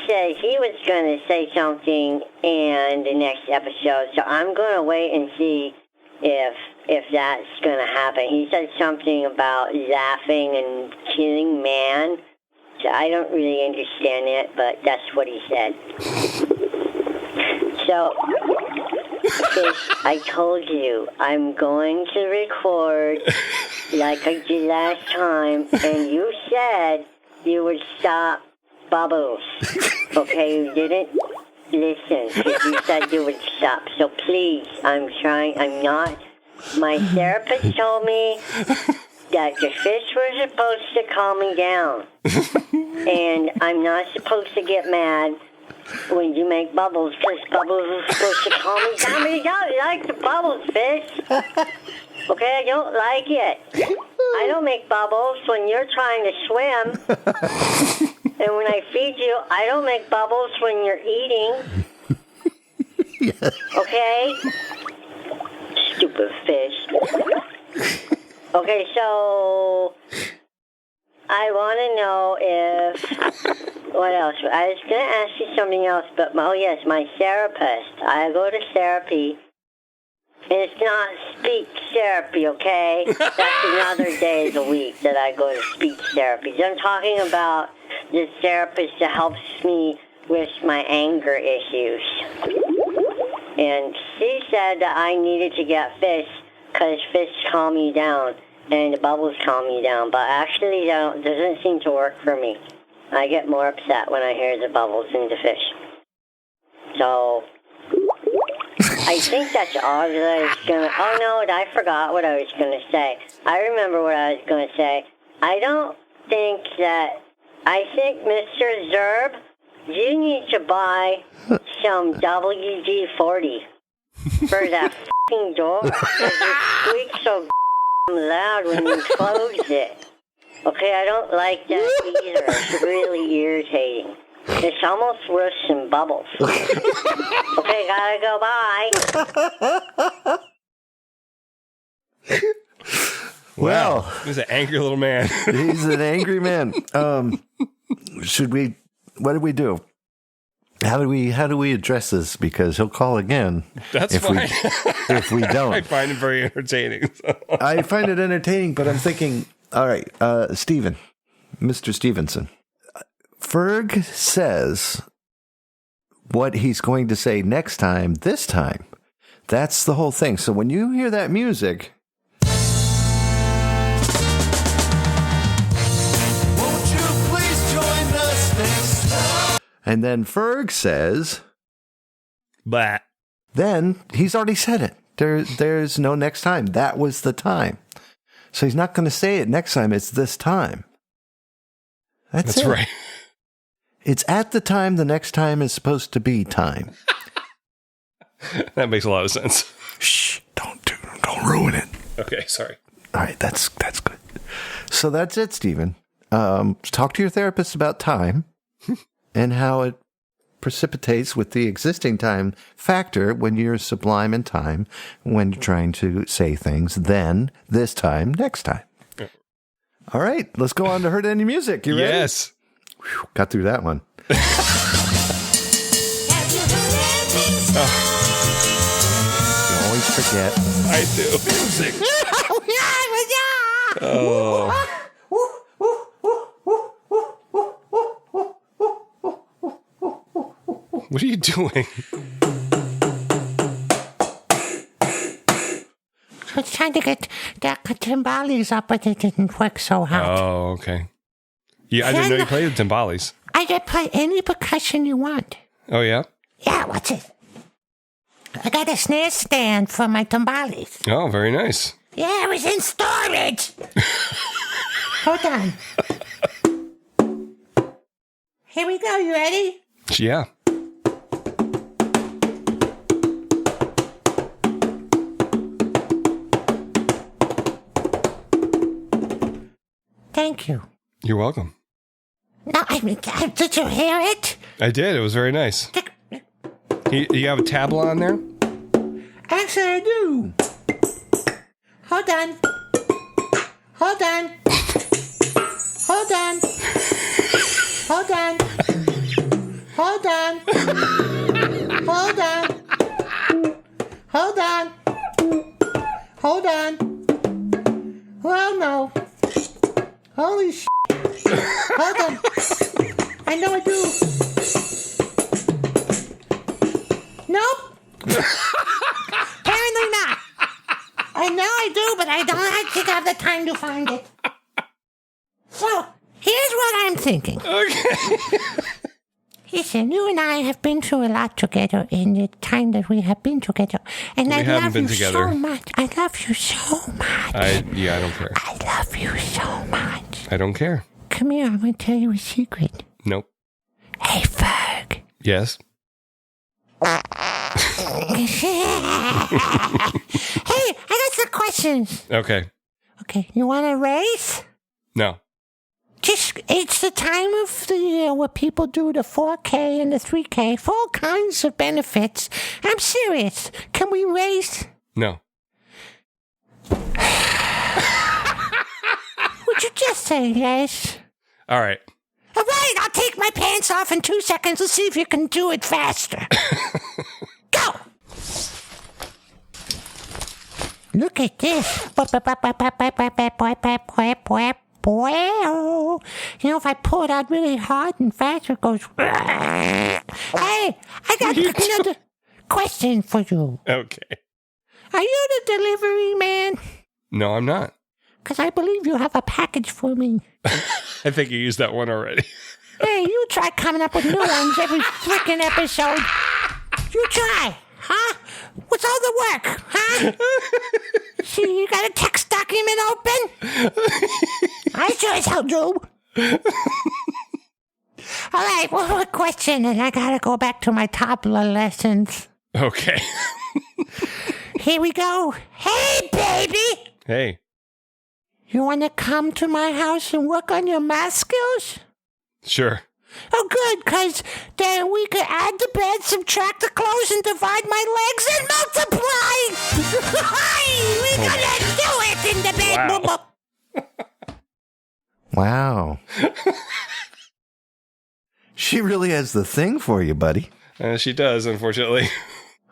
said he was going to say something in the next episode, so I'm going to wait and see if that's going to happen. He said something about laughing and killing man. So I don't really understand it, but that's what he said. So, Fish, I told you, I'm going to record like I did last time, and you said you would stop bubbles. Okay, you didn't listen, because you said you would stop. So please, I'm not. My therapist told me that the fish were supposed to calm me down. And I'm not supposed to get mad when you make bubbles, because bubbles are supposed to calm me down. But you don't like the bubbles, fish. Okay, I don't like it. I don't make bubbles when you're trying to swim. And when I feed you, I don't make bubbles when you're eating. Okay? Stupid fish. Okay, so I want to know if... What else? I was going to ask you something else, but... Oh, yes, my therapist. I go to therapy. And it's not speech therapy, okay? That's another day of the week that I go to speech therapy. I'm talking about the therapist that helps me with my anger issues. And she said that I needed to get fish because fish calm you down and the bubbles calm you down. But actually, that doesn't seem to work for me. I get more upset when I hear the bubbles in the fish. So... I think that's all that I was going to... Oh, no, I forgot what I was going to say. I remember what I was going to say. I don't think that... I think, Mr. Zerb, you need to buy some WD-40 for that f***ing door. Because it squeaks so loud when you close it. Okay, I don't like that either. It's really irritating. It's almost worse than bubbles. Okay, gotta go, bye. Well, he's an angry little man. He's an angry man. What do we do? How do we address this? Because he'll call again. That's fine. If we don't. I find it very entertaining. I find it entertaining, but I'm thinking, all right, Mr. Stevenson. Ferg says what he's going to say next time, this time. That's the whole thing. So when you hear that music... Won't you please join us next time? And then Ferg says... But then he's already said it. There's no next time. That was the time. So he's not going to say it next time. It's this time. That's it. Right. It's at the time the next time is supposed to be time. That makes a lot of sense. Shh, don't ruin it. Okay, sorry. All right, that's good. So that's it, Stephen. Talk to your therapist about time and how it precipitates with the existing time factor when you're sublime in time, when you're trying to say things, then, this time, next time. All right, let's go on to Heard Any Music. You ready? Yes. Whew, got through that one. You always forget. I do. Music. Oh. What are you doing? I was trying to get the timbales up, but it didn't work so hard. Oh, okay. Yeah, I didn't know you played the timbales. I can play any percussion you want. Oh, yeah? Yeah, what's it? I got a snare stand for my timbales. Oh, very nice. Yeah, it was in storage. Hold on. Here we go. You ready? Yeah. Thank you. You're welcome. No, I mean, did you hear it? I did. It was very nice. You have a tabla on there? Actually, I do. Hold on. Hold on. Hold on. Hold on. Hold on. Hold on. Hold on. Hold on. Well, no. Holy shit. Hold on. I know I do. Nope. Apparently not. I know I do, but I don't actually have the time to find it. So, here's what I'm thinking. Okay. Listen, you and I have been through a lot together in the time that we have been together. And I love you so much. I love you so much. I don't care. I love you so much. I don't care. Come here, I'm going to tell you a secret. Nope. Hey, Ferg. Yes? Hey, I got some questions. Okay. Okay, you want to race? No. It's the time of the year where people do the 4K and the 3K for all kinds of benefits. I'm serious. Can we race? No. Would you just say yes? All right. All right, I'll take my pants off in 2 seconds. Let's see if you can do it faster. Go! Look at this. Well, you know, if I pull it out really hard and fast, it goes. Hey, I got another question for you. Okay. Are you the delivery man? No, I'm not. Because I believe you have a package for me. I think you used that one already. Hey, you try coming up with new ones every freaking episode. You try, huh? What's all the work, huh? See, you got a text document open? I sure as hell do. All right, one more question, and I gotta go back to my toddler lessons. Okay. Here we go. Hey, baby! Hey. You want to come to my house and work on your math skills? Sure. Oh, good, because then we could add the bed, subtract the clothes, and divide my legs and multiply! We're gonna do it in the bed! Wow. She really has the thing for you, buddy. She does, unfortunately.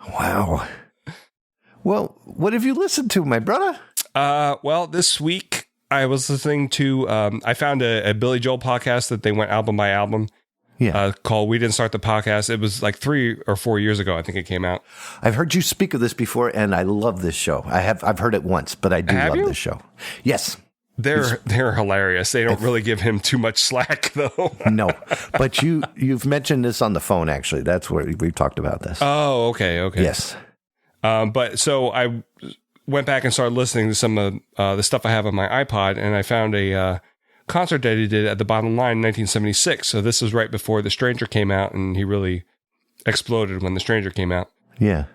Wow. Well, what have you listened to, my brother? Well, this week I was listening to, I found a Billy Joel podcast that they went album by album. Yeah. Called We Didn't Start the Podcast. It was like 3 or 4 years ago, I think it came out. I've heard you speak of this before, and I love this show. I've heard it once, but I do love this show. Yes. They're hilarious. They don't really give him too much slack, though. No, but you've mentioned this on the phone, actually. That's where we've talked about this. Oh, okay. Yes. But so I went back and started listening to some of the stuff I have on my iPod, and I found a concert that he did at the Bottom Line in 1976. So this was right before The Stranger came out, and he really exploded when The Stranger came out. Yeah.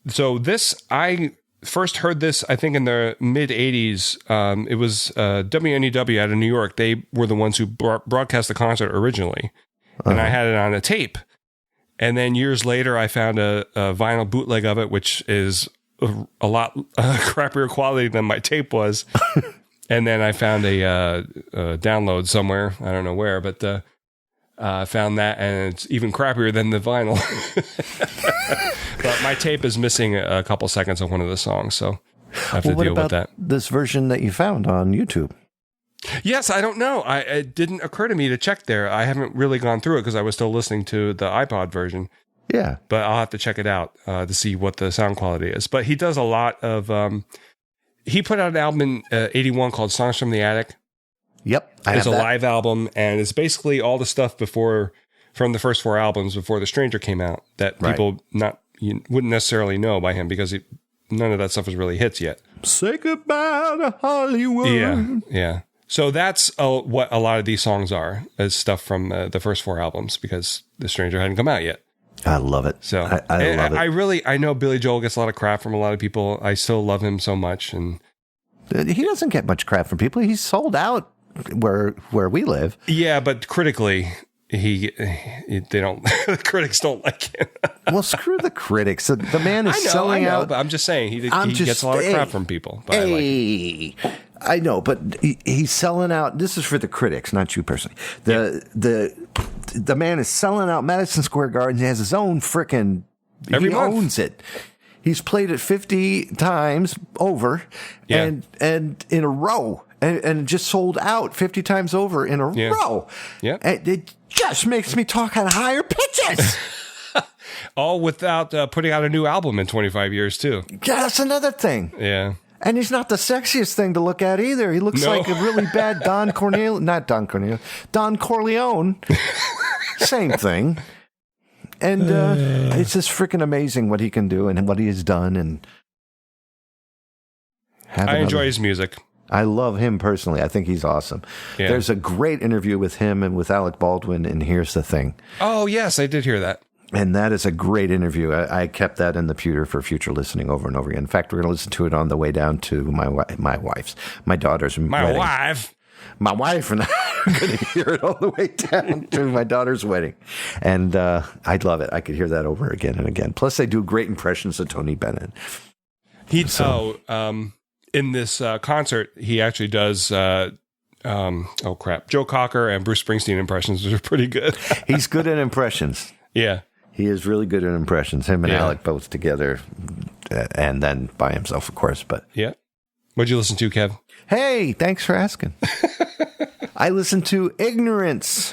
So this, I first heard this, I think, in the mid 80s. It was WNEW out of New York. They were the ones who broadcast the concert originally. And I had it on a tape. And then years later, I found a vinyl bootleg of it, which is a lot crappier quality than my tape was. And then I found a download somewhere. I don't know where, but I found that, and it's even crappier than the vinyl. But my tape is missing a couple seconds of one of the songs, so I have to deal with that. This version that you found on YouTube? Yes, I don't know. It didn't occur to me to check there. I haven't really gone through it because I was still listening to the iPod version. Yeah. But I'll have to check it out to see what the sound quality is. But he does a lot of... he put out an album in 81 called Songs from the Attic. Yep. It's a live album, and it's basically all the stuff from the first 4 albums before The Stranger came out that people wouldn't necessarily know by him because none of that stuff was really hits yet. Say goodbye to Hollywood. Yeah. So that's what a lot of these songs are, is stuff from the first 4 albums because The Stranger hadn't come out yet. I love it. So I love it. I know Billy Joel gets a lot of crap from a lot of people. I still love him so much, and he doesn't get much crap from people. He's sold out where we live. Yeah, but critically, they don't. The critics don't like him. Well, screw the critics. The man is selling out. But I'm just saying he gets a lot of crap from people. But I know, but he's selling out. This is for the critics, not you personally. The man is selling out Madison Square Garden. He has his own frickin'. He owns it. He's played it 50 times over, and in a row, and just sold out 50 times over in a row. Yeah, and it just makes me talk on higher pitches. All without putting out a new album in 25 years too. Yeah, that's another thing. Yeah. And he's not the sexiest thing to look at either. He looks like a really bad Don Corleone. Same thing. And it's just freaking amazing what he can do and what he has done. And I enjoy his music. I love him personally. I think he's awesome. Yeah. There's a great interview with him and with Alec Baldwin, and Here's the Thing. Oh, yes, I did hear that. And that is a great interview. I kept that in the pewter for future listening over and over again. In fact, we're going to listen to it on the way down to my daughter's wedding. My wife and I are going to hear it all the way down to my daughter's wedding. And I'd love it. I could hear that over again and again. Plus, they do great impressions of Tony Bennett. In this concert, he actually does, Joe Cocker and Bruce Springsteen impressions, which are pretty good. He's good at impressions. Yeah. He is really good at impressions. Him and Alec both together, and then by himself, of course. But yeah. What'd you listen to, Kev? Hey, thanks for asking. I listened to Ignorance,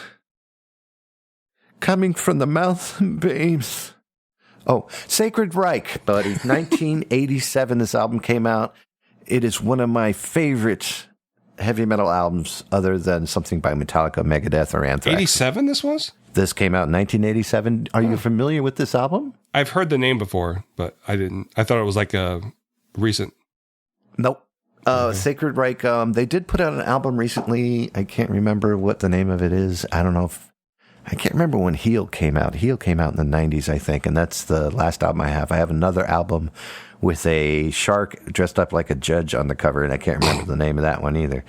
Coming from the Mountain Babes. Oh, Sacred Reich, buddy. 1987, this album came out. It is one of my favorite heavy metal albums, other than something by Metallica, Megadeth, or Anthrax. 87, this was? This came out in 1987. Are you familiar with this album? I've heard the name before, but I didn't. I thought it was like a recent. Nope. Sacred Reich, they did put out an album recently. I can't remember what the name of it is. I don't know if... I can't remember when Heel came out. Heel came out in the 90s, I think, and that's the last album I have. I have another album with a shark dressed up like a judge on the cover, and I can't remember the name of that one either.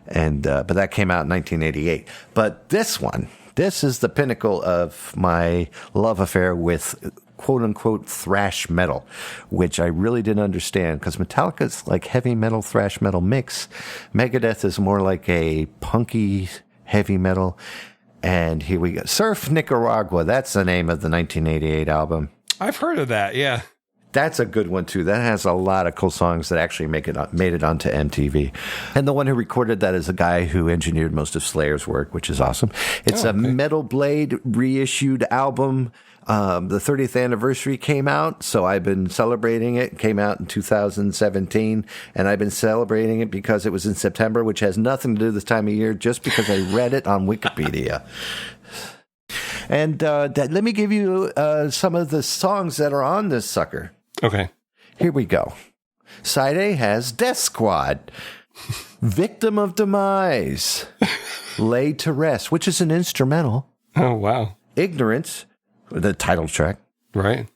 And but that came out in 1988. But this one, this is the pinnacle of my love affair with quote-unquote thrash metal, which I really didn't understand, because Metallica's like heavy metal, thrash metal mix. Megadeth is more like a punky heavy metal. And here we go. Surf Nicaragua. That's the name of the 1988 album. I've heard of that, yeah. That's a good one, too. That has a lot of cool songs that actually made it onto MTV. And the one who recorded that is a guy who engineered most of Slayer's work, which is awesome. It's a Metal Blade reissued album. The 30th anniversary came out, so I've been celebrating it. It came out in 2017, and I've been celebrating it because it was in September, which has nothing to do with this time of year, just because I read it on Wikipedia. And let me give you some of the songs that are on this sucker. Okay. Here we go. Side A has Death Squad, Victim of Demise, Laid to Rest, which is an instrumental. Oh, wow. Ignorance, the title track. Right.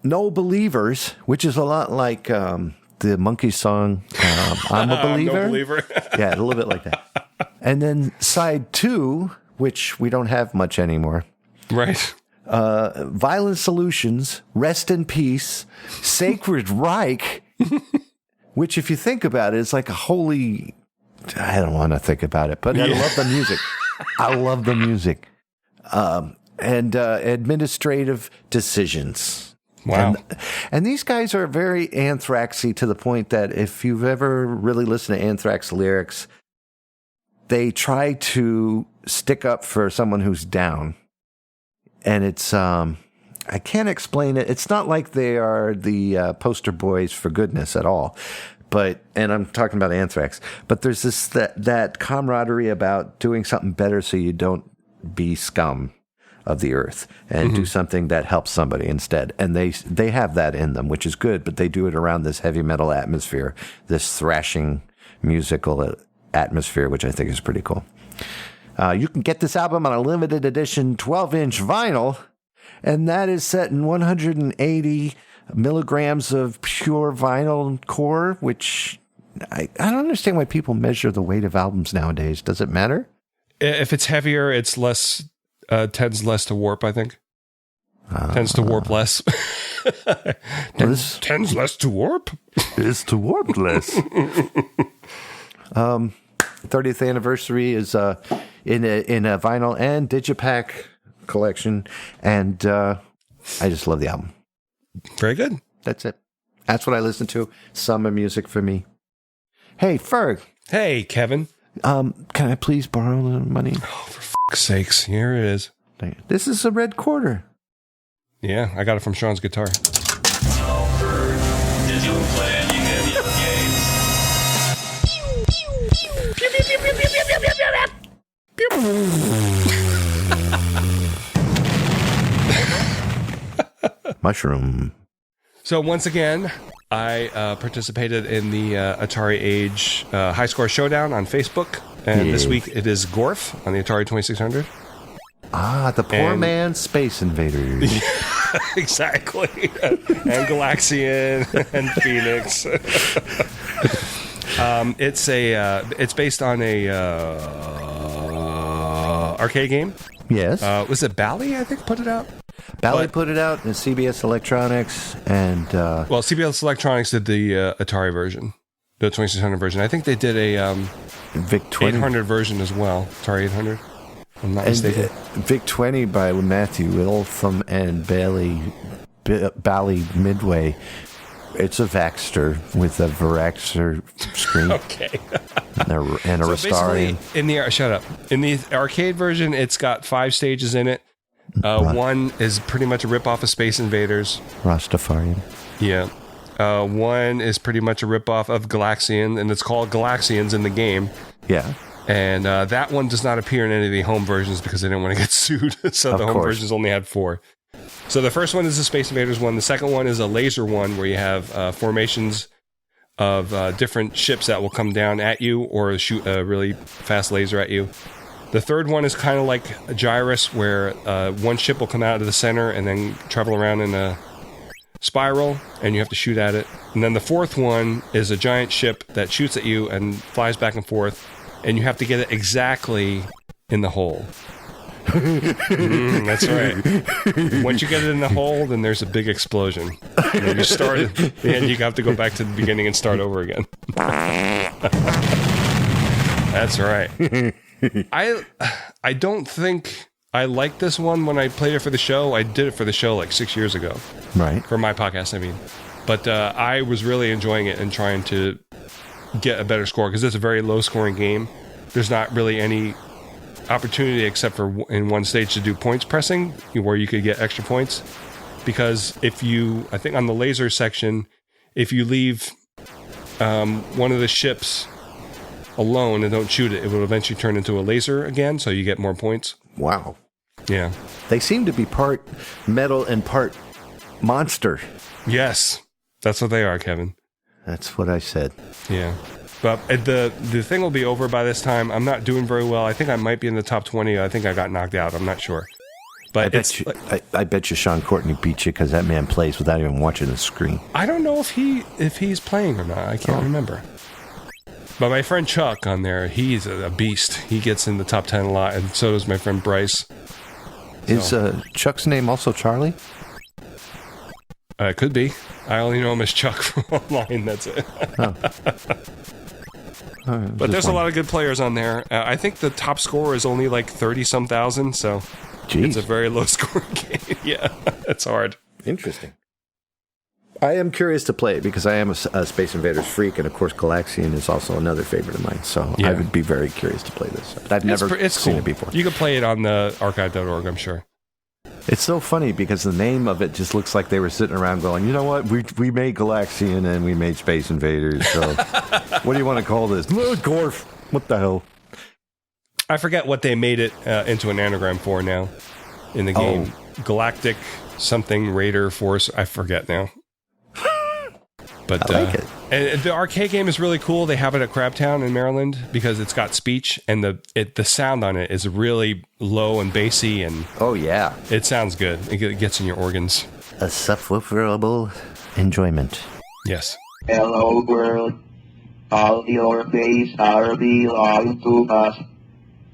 No Believers, which is a lot like the Monkees song, I'm a Believer. No Believer. Yeah, a little bit like that. And then side 2, which we don't have much anymore. Right. Violent Solutions, Rest in Peace, Sacred Reich, which if you think about it, it's like a holy... I don't want to think about it, but I love the music. I love the music. And Administrative Decisions. Wow. And these guys are very Anthraxy to the point that if you've ever really listened to Anthrax lyrics, they try to stick up for someone who's down. And it's, I can't explain it. It's not like they are the poster boys for goodness at all. But, and I'm talking about Anthrax, but there's this, that camaraderie about doing something better so you don't be scum of the earth and do something that helps somebody instead. And they have that in them, which is good, but they do it around this heavy metal atmosphere, this thrashing musical atmosphere, which I think is pretty cool. You can get this album on a limited edition 12-inch vinyl, and that is set in 180 milligrams of pure vinyl core, which I don't understand why people measure the weight of albums nowadays. Does it matter? If it's heavier, it's less, tends less to warp, I think. Tends to warp less. Tends less to warp? Is to warp less. 30th anniversary is in a vinyl and digipack collection, and I just love the album. Very good. That's it. That's what I listen to. Summer music for me. Hey, Ferg. Hey, Kevin. Can I please borrow the money? Oh, for fuck's sakes. Here it is. This is a red quarter. Yeah, I got it from Sean's guitar. Did you play any video games? Mushroom. So once again, I participated in the Atari Age High Score Showdown on Facebook. And this week it is Gorf on the Atari 2600. Ah, the poor man's Space Invaders. Exactly. And Galaxian and Phoenix. It's based on a arcade game. Yes. Was it Bally, I think, put it out? Bally put it out, and CBS Electronics, and... well, CBS Electronics did the Atari version, the 2600 version. I think they did a Vic 20 800 version as well, Atari 800. If I'm not mistaken. Vic 20 by Matthew Wiltham and Bally Midway. It's a Vaxter with a Veraxter screen. Okay. and a Rastarian. Shut up. In the arcade version, it's got 5 stages in it. One is pretty much a rip-off of Space Invaders. Rastafarian. Yeah. One is pretty much a rip-off of Galaxian, and it's called Galaxians in the game. Yeah. And that one does not appear in any of the home versions because they didn't want to get sued. So the home versions only had 4. So the first one is the Space Invaders one. The second one is a laser one where you have formations of different ships that will come down at you or shoot a really fast laser at you. The third one is kind of like a Gyrus where one ship will come out of the center and then travel around in a spiral and you have to shoot at it. And then the fourth one is a giant ship that shoots at you and flies back and forth and you have to get it exactly in the hole. That's right. Once you get it in the hole, then there's a big explosion. And then you start at the end, you have to go back to the beginning and start over again. That's right. I don't think I liked this one when I played it for the show. I did it for the show like 6 years ago. Right. For my podcast, I mean. But I was really enjoying it and trying to get a better score because it's a very low-scoring game. There's not really any opportunity except for in one stage to do points pressing where you could get extra points. Because I think on the laser section, if you leave one of the ships alone and don't shoot it, it will eventually turn into a laser again, so you get more points. Wow. Yeah. They seem to be part metal and part monster. Yes. That's what they are, Kevin. That's what I said. Yeah. But the thing will be over by this time. I'm not doing very well. I think I might be in the top 20. I think I got knocked out. I'm not sure. But I bet you Sean Courtney beat you because that man plays without even watching the screen. I don't know if he's playing or not. I can't remember. But my friend Chuck on there, he's a beast. He gets in the top 10 a lot, and so does my friend Bryce. Is Chuck's name also Charlie? It could be. I only know him as Chuck from online. That's it. But there's a lot of good players on there. I think the top score is only like 30-some thousand, so it's a very low-scoring game. Yeah, it's hard. Interesting. I am curious to play it because I am a Space Invaders freak, and of course Galaxian is also another favorite of mine, so I would be very curious to play this. But I've never seen it before. You can play it on the archive.org, I'm sure. It's so funny because the name of it just looks like they were sitting around going, you know what, we made Galaxian and we made Space Invaders, so what do you want to call this? Gorf. What the hell? I forget what they made it into an anagram for now in the game. Galactic something Raider Force. I forget now. But I like it. And the arcade game is really cool. They have it at Crabtown in Maryland because it's got speech and the sound on it is really low and bassy and it sounds good. It gets in your organs. A sufferable enjoyment. Yes. Hello world, all your days are belong to us.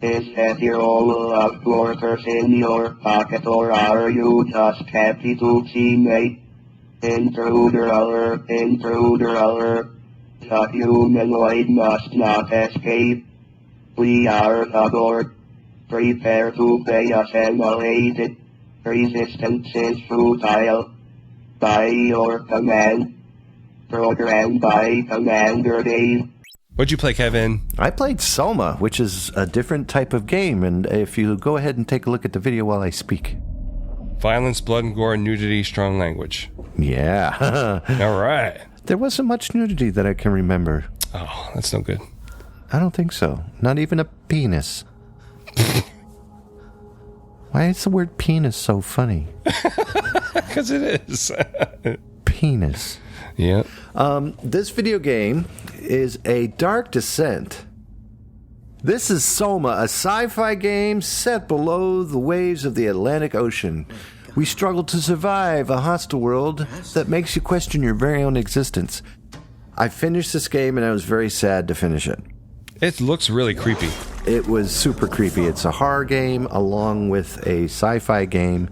Is that your all of workers in your pocket or are you just happy to see me? Intruder alert, the humanoid must not escape. We are aboard. Prepare to be assimilated. Resistance is futile. By your command. Programmed by Commander Dave. What'd you play, Kevin? I played Soma, which is a different type of game, and if you go ahead and take a look at the video while I speak. Violence, blood and gore, nudity, strong language. Yeah. All right. There wasn't much nudity that I can remember. Oh, that's no good. I don't think so. Not even a penis. Why is the word penis so funny? Because it is. Penis. Yeah. This video game is a Dark Descent. This is Soma, a sci-fi game set below the waves of the Atlantic Ocean. We struggle to survive a hostile world that makes you question your very own existence. I finished this game and I was very sad to finish it. It looks really creepy. It was super creepy. It's a horror game along with a sci-fi game.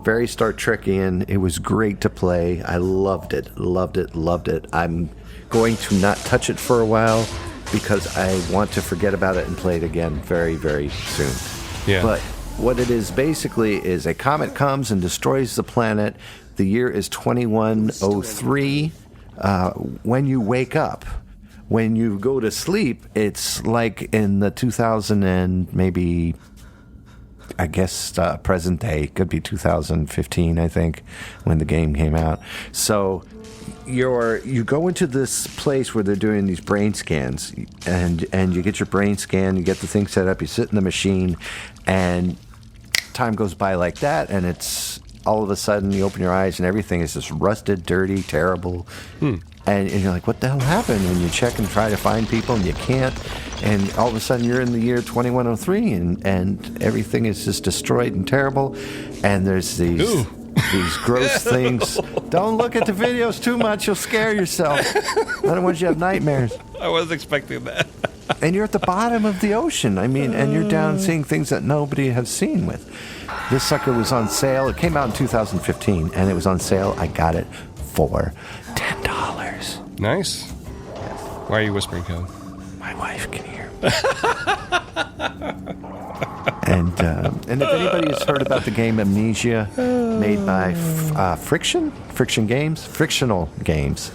Very Star Trekian. It was great to play. I loved it. Loved it. Loved it. I'm going to not touch it for a while because I want to forget about it and play it again very, very soon. Yeah. But what it is basically is a comet comes and destroys the planet. The year is 2103. When you wake up, when you go to sleep, it's like in the 2000 and maybe, I guess, present day. Could be 2015, I think, when the game came out. So you go into this place where they're doing these brain scans, and you get your brain scan, you get the thing set up, you sit in the machine, and time goes by like that, and it's all of a sudden you open your eyes and everything is just rusted, dirty, terrible. And you're like, what the hell happened? And you check and try to find people, and you can't. And all of a sudden, you're in the year 2103, and everything is just destroyed and terrible. And there's these gross things. Don't look at the videos too much; you'll scare yourself. I don't want you to have nightmares. I wasn't expecting that. And you're at the bottom of the ocean. I mean, and you're down seeing things that nobody has seen with. This sucker was on sale. It came out in 2015, and it was on sale. I got it for $10. Nice. Why are you whispering, Kevin? My wife can hear. And if anybody has heard about the game Amnesia, made by Frictional Games,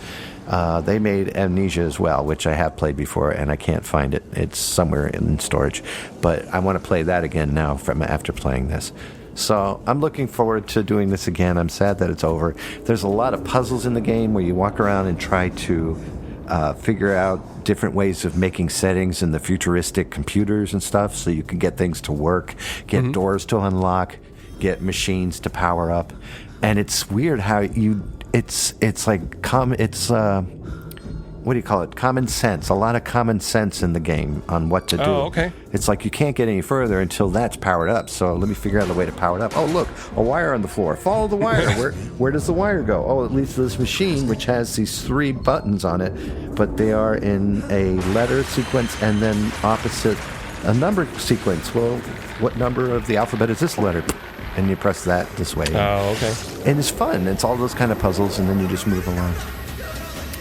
they made Amnesia as well, which I have played before, and I can't find it. It's somewhere in storage. But I want to play that again now after playing this. So I'm looking forward to doing this again. I'm sad that it's over. There's a lot of puzzles in the game where you walk around and try to figure out different ways of making settings in the futuristic computers and stuff so you can get things to work, get doors to unlock, get machines to power up. And it's weird how it's what do you call it? Common sense. A lot of common sense in the game on what to do. Oh, okay. It's like you can't get any further until that's powered up. So let me figure out a way to power it up. Oh, look, a wire on the floor. Follow the wire. Where does the wire go? Oh, it leads to this machine, which has these 3 buttons on it, but they are in a letter sequence and then opposite a number sequence. Well, what number of the alphabet is this letter? And you press that this way. Oh, okay. And it's fun. It's all those kind of puzzles, and then you just move along.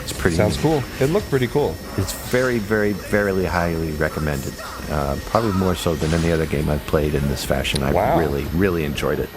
It's pretty Sounds neat. cool. It looked pretty cool. It's very, very, very highly recommended. Probably more so than any other game I've played in this fashion. I really, really enjoyed it.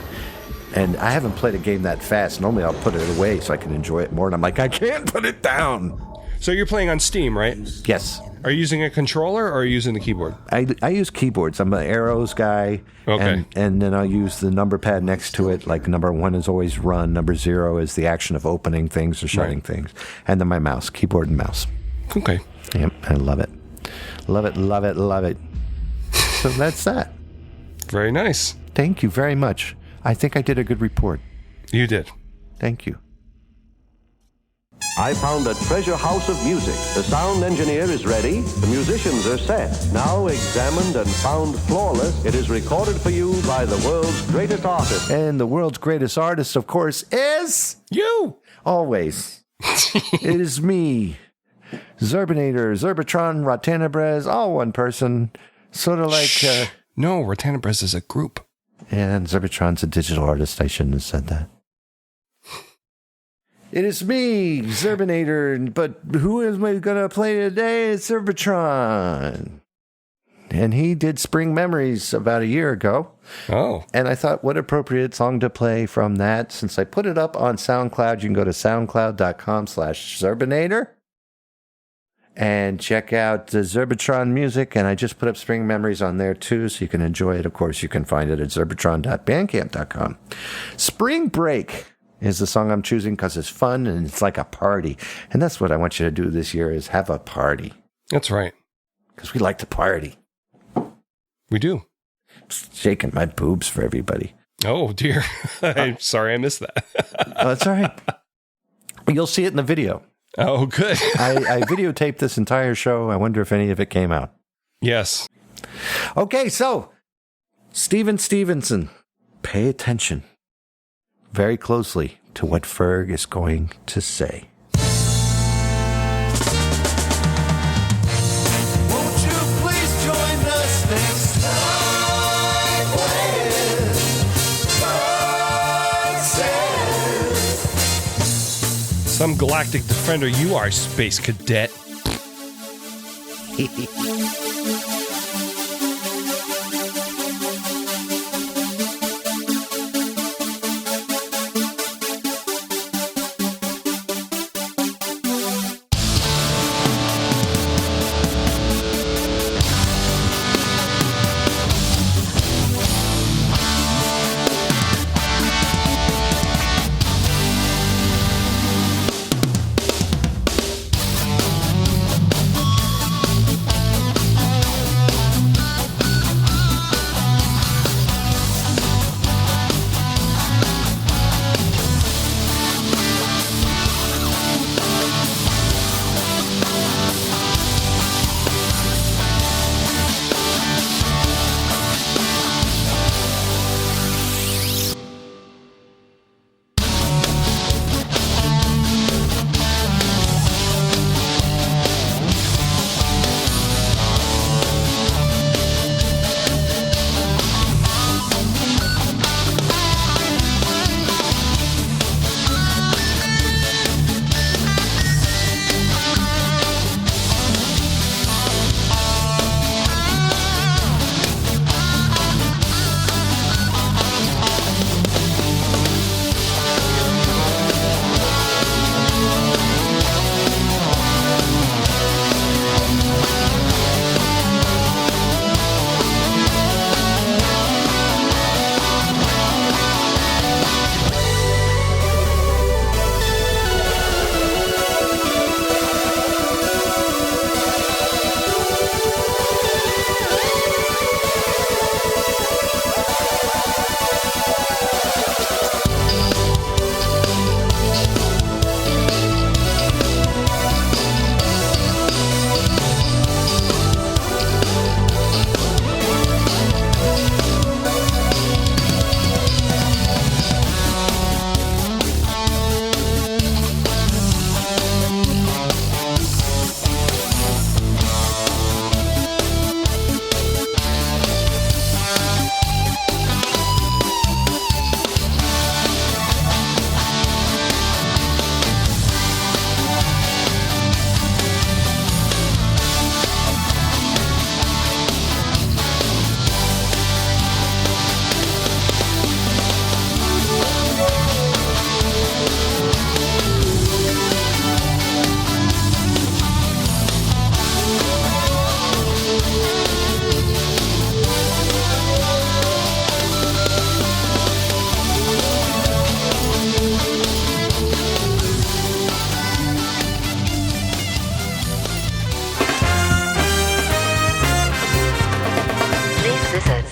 And I haven't played a game that fast. Normally I'll put it away so I can enjoy it more. And I'm like, I can't put it down. So you're playing on Steam, right? Yes. Are you using a controller or are you using the keyboard? I use keyboards. I'm an arrows guy. Okay. And then I'll use the number pad next to it. Like number 1 is always run. Number 0 is the action of opening things or shutting things. And then my mouse, keyboard and mouse. Okay. Yep, I love it. Love it, love it, love it. So that's that. Very nice. Thank you very much. I think I did a good report. You did. Thank you. I found a treasure house of music. The sound engineer is ready. The musicians are set. Now examined and found flawless, it is recorded for you by the world's greatest artist. And the world's greatest artist, of course, is... you! Always. It is me. Zerbinator, Zerbitron, Rotanabres, all one person. Sort of like... No, Rotanabres is a group. And Zerbitron's a digital artist. I shouldn't have said that. It is me, Zerbinator, but who am I going to play today? It's Zerbitron. And he did Spring Memories about a year ago. Oh. And I thought, what appropriate song to play from that. Since I put it up on SoundCloud, you can go to soundcloud.com/Zerbinator and check out the Zerbitron music. And I just put up Spring Memories on there too, so you can enjoy it. Of course, you can find it at zerbitron.bandcamp.com. Spring Break is the song I'm choosing because it's fun and it's like a party. And that's what I want you to do this year is have a party. That's right. Because we like to party. We do. Shaking my boobs for everybody. Oh, dear. I'm sorry I missed that. That's all right. You'll see it in the video. Oh, good. I videotaped this entire show. I wonder if any of it came out. Yes. Okay, so Stevenson, pay attention very closely to what Ferg is going to say. Won't you please join us next time when Ferg says, Some galactic defender you are, space cadet.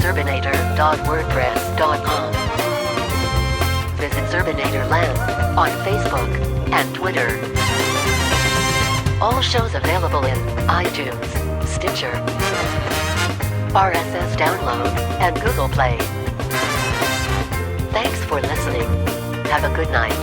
Zerbinator.wordpress.com. Visit Zerbinator Land on Facebook and Twitter. All shows available in iTunes, Stitcher, RSS download, and Google Play. Thanks for listening. Have a good night.